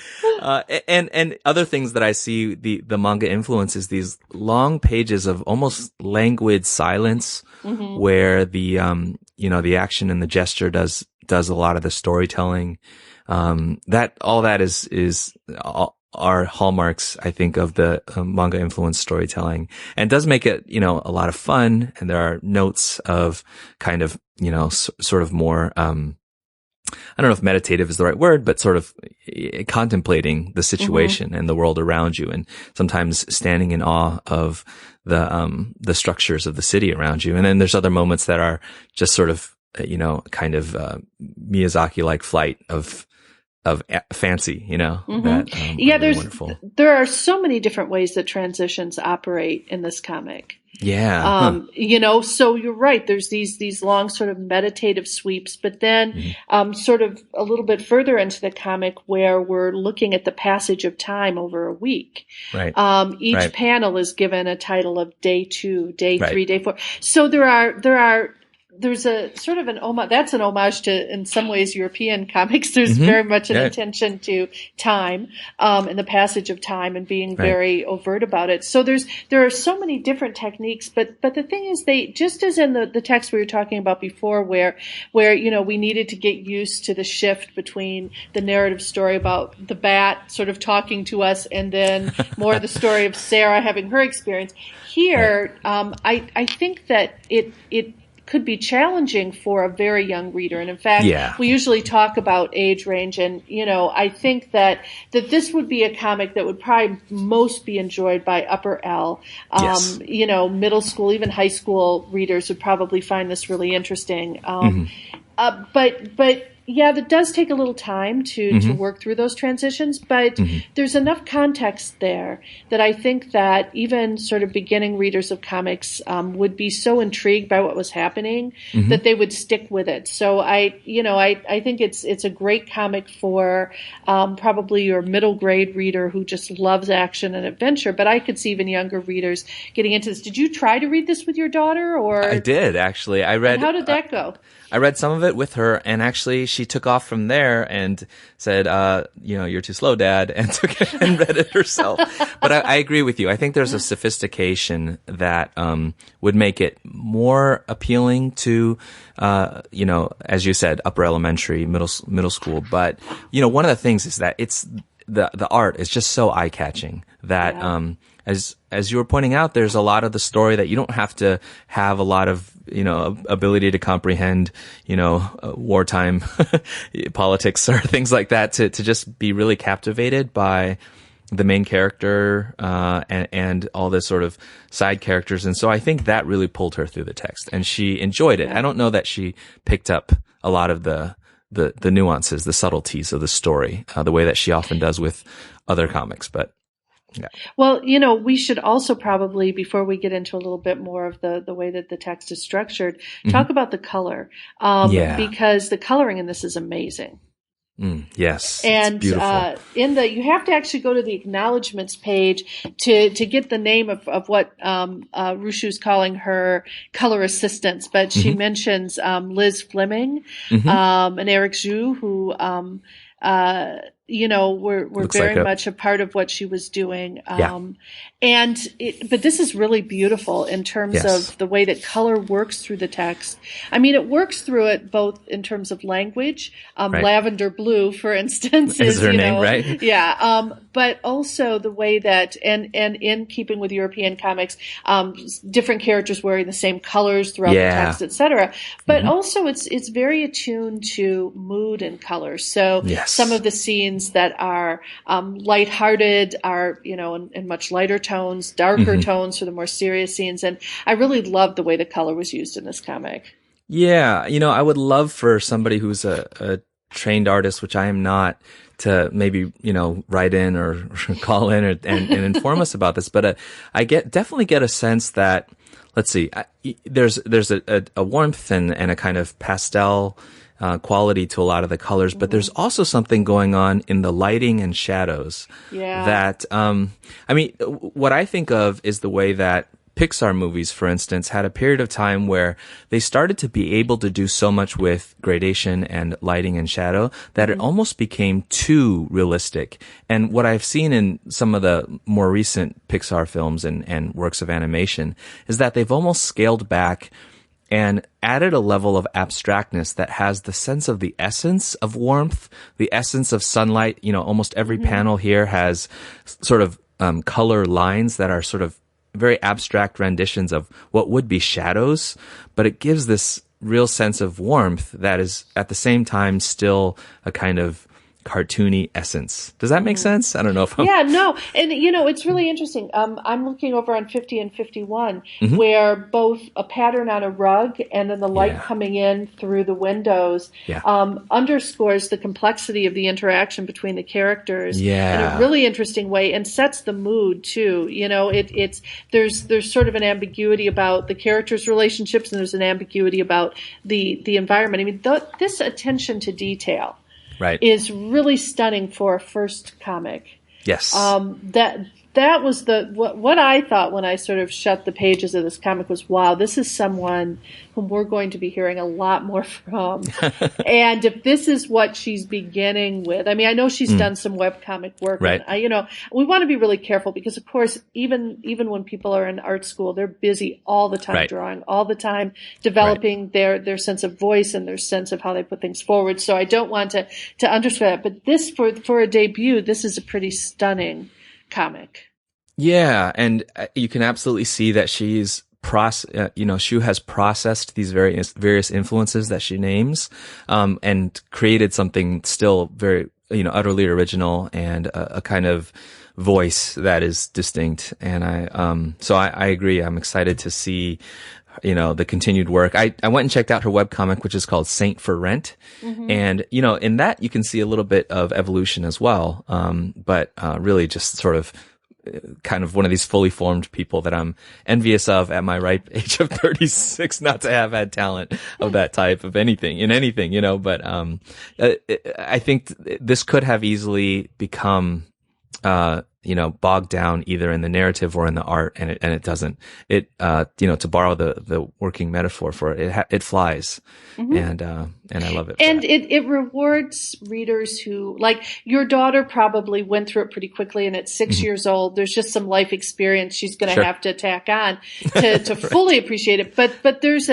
And other things that I see the manga influence is these long pages of almost languid silence, where the action and the gesture does a lot of the storytelling. All that is are hallmarks, I think, of the manga influenced storytelling, and does make it, a lot of fun. And there are notes of kind of, sort of more, I don't know if meditative is the right word, but sort of contemplating the situation and the world around you, and sometimes standing in awe of the structures of the city around you. And then there's other moments that are just sort of, kind of, Miyazaki-like flight of fancy, that, really wonderful. There are so many different ways that transitions operate in this comic. Yeah. So you're right. There's these long sort of meditative sweeps, but then, sort of a little bit further into the comic where we're looking at the passage of time over a week. Right. Each panel is given a title of day 2, day 3, day 4. So there's a sort of an homage to, in some ways, European comics. There's very much an attention to time, and the passage of time, and being very overt about it. So there are so many different techniques, but the thing is, they, just as in the text we were talking about before, where we needed to get used to the shift between the narrative story about the bat sort of talking to us, and then more the story of Sarah having her experience. Here, I think that it could be challenging for a very young reader. And in fact, we usually talk about age range, and, I think that this would be a comic that would probably most be enjoyed by upper L. Middle school, even high school readers would probably find this really interesting. But that does take a little time to work through those transitions, but there's enough context there that I think that even sort of beginning readers of comics would be so intrigued by what was happening that they would stick with it. So I think it's a great comic for probably your middle grade reader who just loves action and adventure, but I could see even younger readers getting into this. Did you try to read this with your daughter? Or I did, actually. I read. And how did that go? I read some of it with her, and actually she took off from there and said, you're too slow, Dad, and took it and read it herself. But I agree with you. I think there's a sophistication that would make it more appealing to, as you said, upper elementary, middle school. But, one of the things is that it's the art is just so eye-catching that as you were pointing out, there's a lot of the story that you don't have to have a lot of, ability to comprehend, wartime politics or things like that to just be really captivated by the main character, and all this sort of side characters. And so I think that really pulled her through the text, and she enjoyed it. I don't know that she picked up a lot of the nuances, the subtleties of the story, the way that she often does with other comics, but Yeah. Well, we should also probably, before we get into a little bit more of the way that the text is structured, talk about the color, because the coloring in this is amazing. Yes, and it's beautiful. You have to actually go to the acknowledgments page to get the name of what Rushu's calling her color assistants, but she mentions Liz Fleming and Eric Zhu, who were Looks very like much a part of what she was doing. Yeah. But this is really beautiful in terms of the way that color works through the text. I mean, it works through it both in terms of language. Lavender blue, for instance, is her name, right? Yeah. But also the way that, and in keeping with European comics, different characters wearing the same colors throughout the text, etc. But also it's very attuned to mood and color. So some of the scenes that are lighthearted are, in much lighter tones, darker tones for the more serious scenes. And I really love the way the color was used in this comic. Yeah. I would love for somebody who's a trained artist, which I am not, to maybe, write in or call in and inform us about this. But I definitely get a sense that, let's see, there's a warmth and a kind of pastel quality to a lot of the colors, but there's also something going on in the lighting and shadows that, what I think of is the way that Pixar movies, for instance, had a period of time where they started to be able to do so much with gradation and lighting and shadow that it almost became too realistic. And what I've seen in some of the more recent Pixar films and works of animation is that they've almost scaled back and added a level of abstractness that has the sense of the essence of warmth, the essence of sunlight. Almost every panel here has sort of color lines that are sort of very abstract renditions of what would be shadows, but it gives this real sense of warmth that is at the same time still a kind of cartoony essence. Does that make sense? I don't know if I'm... Yeah, no. And, it's really interesting. I'm looking over on 50 and 51, where both a pattern on a rug and then the light coming in through the windows underscores the complexity of the interaction between the characters in a really interesting way and sets the mood, too. There's sort of an ambiguity about the characters' relationships and there's an ambiguity about the environment. I mean, this attention to detail is really stunning for a first comic. Yes. That was what I thought when I sort of shut the pages of this comic was, wow, this is someone whom we're going to be hearing a lot more from. And if this is what she's beginning with, I mean, I know she's done some webcomic work. Right. And we want to be really careful because, of course, even when people are in art school, they're busy all the time drawing, all the time developing their sense of voice and their sense of how they put things forward. So I don't want to underscore that. But this, for a debut, this is a pretty stunning comic. Yeah, and you can absolutely see that she's she has processed these various influences that she names, and created something still very, utterly original and a kind of voice that is distinct. And I agree. I'm excited to see, the continued work. I went and checked out her webcomic, which is called Saint for Rent. And, in that you can see a little bit of evolution as well. But really just sort of kind of one of these fully formed people that I'm envious of at my ripe age of 36, not to have had talent of that type of anything, but, I think this could have easily become, bogged down either in the narrative or in the art, and it doesn't. To borrow the working metaphor for it, it flies, and I love it. And it rewards readers who, like your daughter, probably went through it pretty quickly, and at 6 years old, there's just some life experience she's going to have to tack on to fully appreciate it. But there's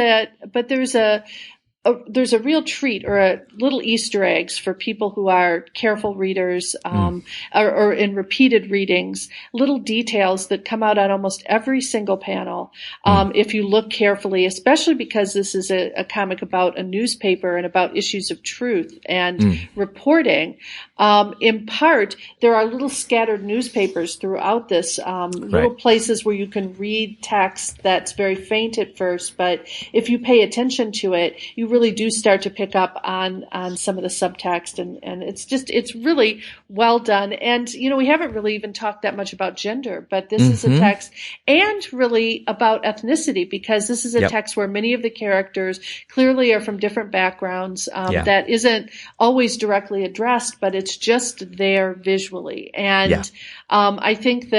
a real treat or a little Easter eggs for people who are careful readers, or in repeated readings, little details that come out on almost every single panel. If you look carefully, especially because this is a comic about a newspaper and about issues of truth and reporting. In part, there are little scattered newspapers throughout this, little places where you can read text that's very faint at first, but if you pay attention to it, you really do start to pick up on some of the subtext, and it's really well done. And, we haven't really even talked that much about gender, but this is a text, and really about ethnicity, because this is a text where many of the characters clearly are from different backgrounds, that isn't always directly addressed, but it's just there visually. And I think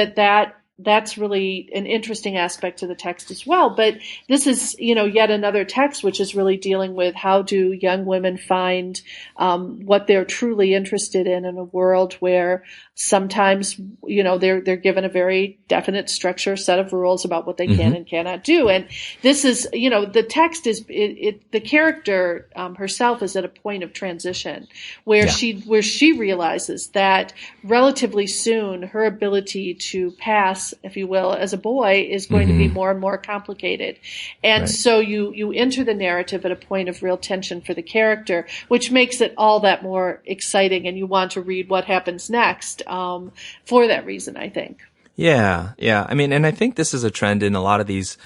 that's really an interesting aspect to the text as well. But this is, yet another text which is really dealing with how do young women find what they're truly interested in a world where sometimes, they're given a very definite structure, set of rules about what they can and cannot do. And this is, the text is, the character herself is at a point of transition where she realizes that relatively soon her ability to pass, if you will, as a boy is going to be more and more complicated. And so you enter the narrative at a point of real tension for the character, which makes it all that more exciting, and you want to read what happens next for that reason, I think. Yeah. I mean, and I think this is a trend in a lot of these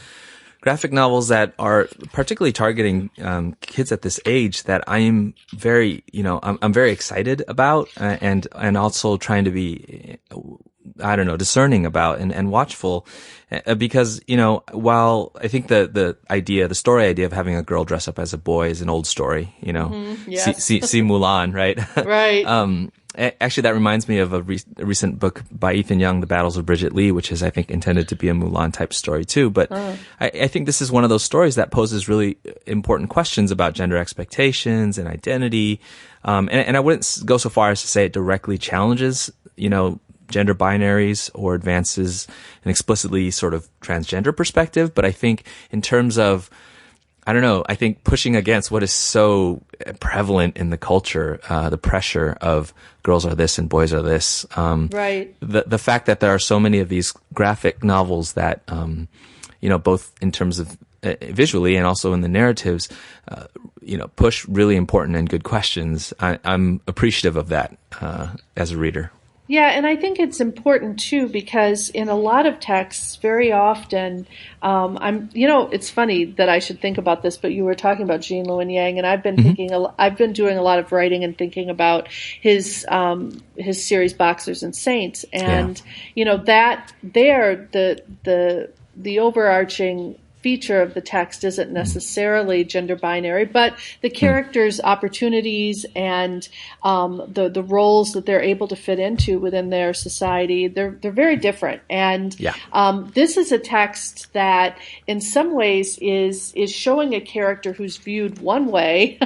graphic novels that are particularly targeting kids at this age that I'm very, I'm very excited about, and also trying to be, discerning about and watchful, because, while I think the story idea of having a girl dress up as a boy is an old story, Yes. see Mulan, right? Right. Actually, that reminds me of a recent book by Ethan Young, The Battles of Bridget Lee, which is, I think, intended to be a Mulan type story too. But I think this is one of those stories that poses really important questions about gender expectations and identity. And I wouldn't go so far as to say it directly challenges, gender binaries or advances an explicitly sort of transgender perspective. But I think in terms of, I think pushing against what is so prevalent in the culture, the pressure of girls are this and boys are this. Right. The fact that there are so many of these graphic novels that, both in terms of visually and also in the narratives, push really important and good questions. I'm appreciative of that, as a reader. Yeah, and I think it's important too, because in a lot of texts, very often, it's funny that I should think about this, but you were talking about Gene Luen Yang, and I've been doing a lot of writing and thinking about his series Boxers and Saints, and that there the overarching feature of the text isn't necessarily gender binary, but the characters' opportunities and the roles that they're able to fit into within their society, they're very different. And this is a text that in some ways is showing a character who's viewed one way,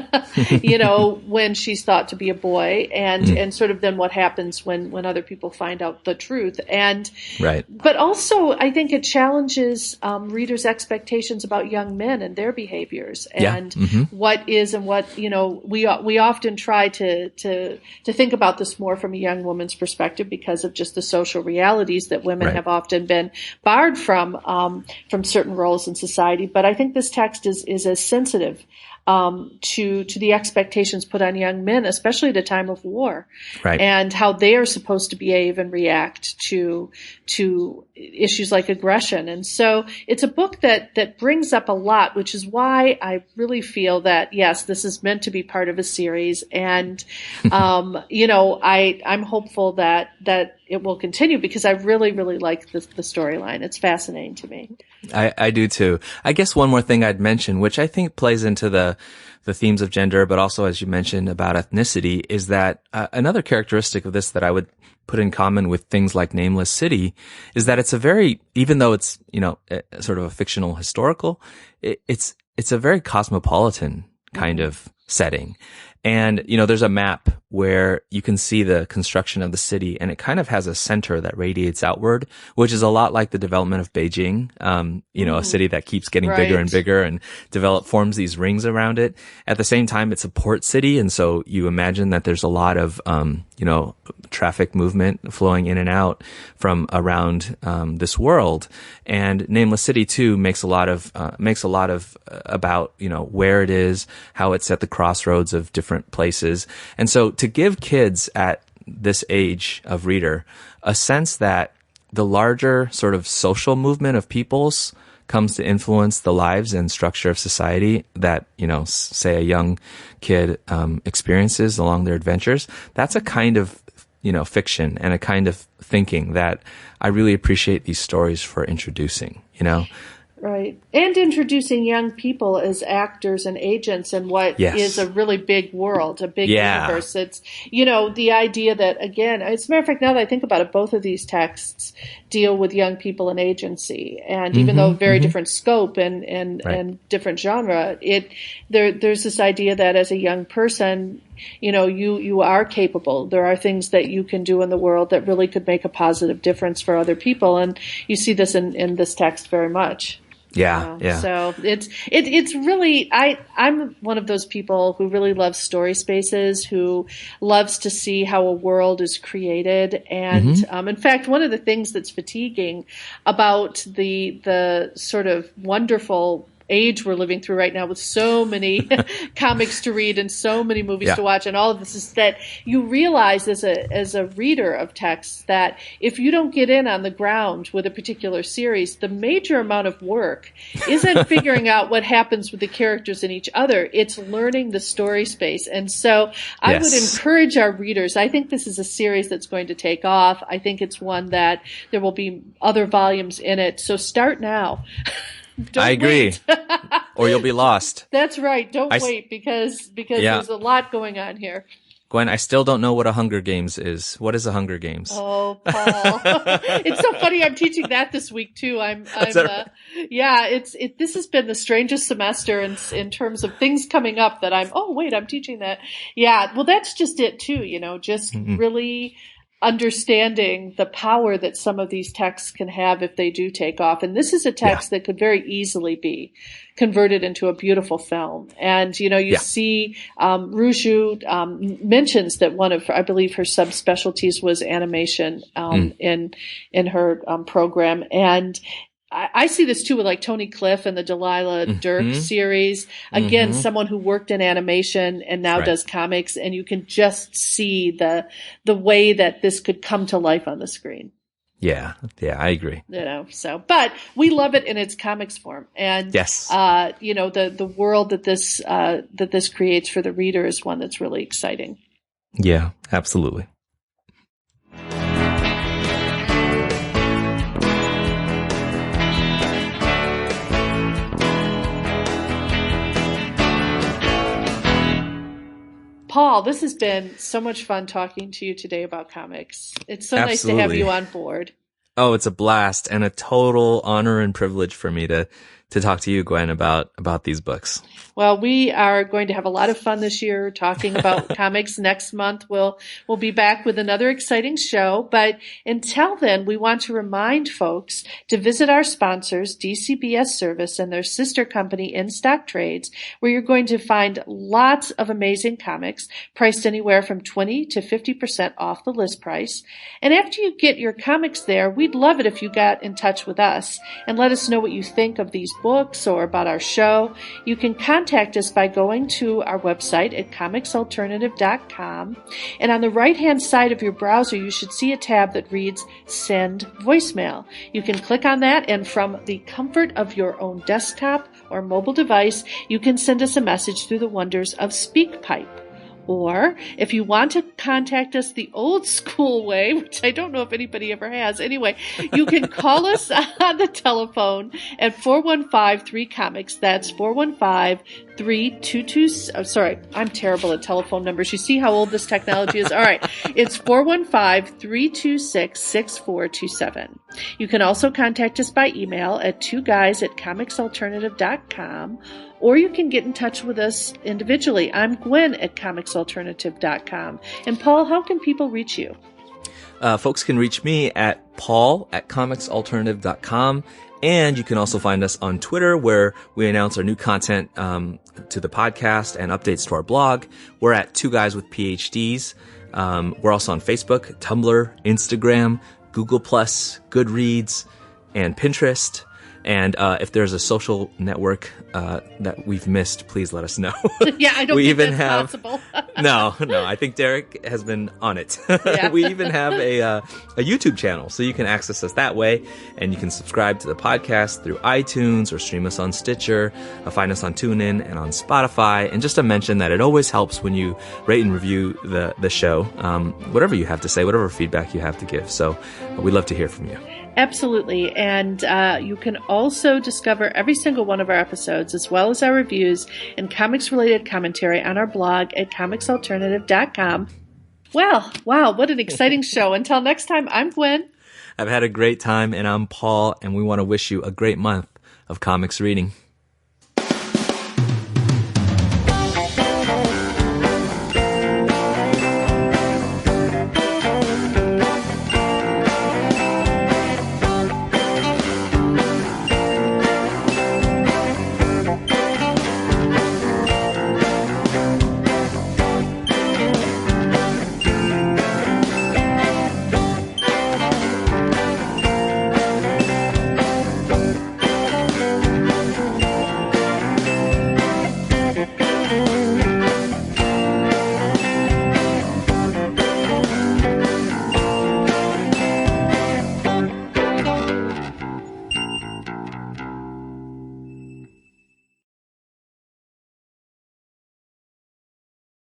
when she's thought to be a boy, and sort of then what happens when other people find out the truth. And but also I think it challenges readers' expectations about young men and their behaviors, and what is and what, we often try to think about this more from a young woman's perspective because of just the social realities that women have often been barred from certain roles in society. But I think this text is as sensitive to the expectations put on young men, especially at a time of war, and how they are supposed to behave and react to issues like aggression. And so it's a book that brings up a lot, which is why I really feel that, yes, this is meant to be part of a series. And, I'm hopeful that it will continue, because I really, really like the storyline. It's fascinating to me. I do too. I guess one more thing I'd mention, which I think plays into the themes of gender, but also, as you mentioned, about ethnicity, is that another characteristic of this that I would put in common with things like Nameless City is that it's a very, even though it's, sort of a fictional historical, it's a very cosmopolitan kind of setting. And, there's a map where you can see the construction of the city, and it kind of has a center that radiates outward, which is a lot like the development of Beijing, a city that keeps getting bigger and bigger and forms these rings around it. At the same time, it's a port city. And so you imagine that there's a lot of, traffic movement flowing in and out from around, this world. And Nameless City too makes a lot of about, where it is, how it's at the crossroads of different places. And so to give kids at this age of reader a sense that the larger sort of social movement of peoples comes to influence the lives and structure of society that, say a young kid experiences along their adventures, that's a kind of, fiction and a kind of thinking that I really appreciate these stories for introducing, Right. And introducing young people as actors and agents in what is a really big world, a big universe. It's, the idea that, again, as a matter of fact, now that I think about it, both of these texts deal with young people and agency. And even though very different scope and different genre, there's this idea that as a young person, you are capable. There are things that you can do in the world that really could make a positive difference for other people. And you see this in this text very much. Yeah. So it's really, I'm one of those people who really loves story spaces, who loves to see how a world is created. And in fact, one of the things that's fatiguing about the sort of wonderful age we're living through right now with so many comics to read and so many movies to watch and all of this is that you realize as a reader of texts that if you don't get in on the ground with a particular series, the major amount of work isn't figuring out what happens with the characters and each other. It's learning the story space. And so I would encourage our readers. I think this is a series that's going to take off. I think it's one that there will be other volumes in it. So start now. I agree. Or you'll be lost. That's right. Don't wait because there's a lot going on here. Gwen, I still don't know what a Hunger Games is. What is a Hunger Games? Oh, Paul. It's so funny. I'm teaching that this week too. This has been the strangest semester in terms of things coming up that I'm teaching that. Yeah. Well, that's just it too, just really understanding the power that some of these texts can have if they do take off. And this is a text that could very easily be converted into a beautiful film. And, see Ruju mentions that one of, I believe, her subspecialties was animation in her program. And I see this too with like Tony Cliff and the Delilah Dirk series. Again, someone who worked in animation and now does comics, and you can just see the way that this could come to life on the screen. Yeah, I agree. But we love it in its comics form, and the world that this creates for the reader is one that's really exciting. Yeah, absolutely. Paul, this has been so much fun talking to you today about comics. It's so nice to have you on board. Oh, it's a blast and a total honor and privilege for me to talk to you, Gwen, about these books. Well, we are going to have a lot of fun this year talking about comics. Next month, we'll be back with another exciting show. But until then, we want to remind folks to visit our sponsors, DCBS Service and their sister company, In Stock Trades, where you're going to find lots of amazing comics priced anywhere from 20 to 50% off the list price. And after you get your comics there, we'd love it if you got in touch with us and let us know what you think of these books or about our show. You can contact us by going to our website at comicsalternative.com. And on the right-hand side of your browser, you should see a tab that reads Send Voicemail. You can click on that, and from the comfort of your own desktop or mobile device, you can send us a message through the wonders of SpeakPipe. Or if you want to contact us the old school way, which I don't know if anybody ever has. Anyway, you can call us on the telephone at 415-3-COMICS. That's 415-322. Sorry, I'm terrible at telephone numbers. You see how old this technology is? All right. It's 415-326-6427. You can also contact us by email at 2guys@comicsalternative.com. Or you can get in touch with us individually. I'm Gwen at comicsalternative.com. And Paul, how can people reach you? Folks can reach me at paul@comicsalternative.com. And you can also find us on Twitter, where we announce our new content to the podcast and updates to our blog. We're at 2 Guys with PhDs. We're also on Facebook, Tumblr, Instagram, Google+, Goodreads, and Pinterest. And if there's a social network that we've missed, please let us know. Yeah, I don't think that's possible. No, I think Derek has been on it. Yeah. We even have a YouTube channel, so you can access us that way, and you can subscribe to the podcast through iTunes or stream us on Stitcher, find us on TuneIn and on Spotify. And just to mention that it always helps when you rate and review the show, whatever you have to say, whatever feedback you have to give. So we'd love to hear from you. Absolutely. And you can also discover every single one of our episodes, as well as our reviews and comics-related commentary on our blog at comicsalternative.com. Well, wow, what an exciting show. Until next time, I'm Gwen. I've had a great time, and I'm Paul, and we want to wish you a great month of comics reading.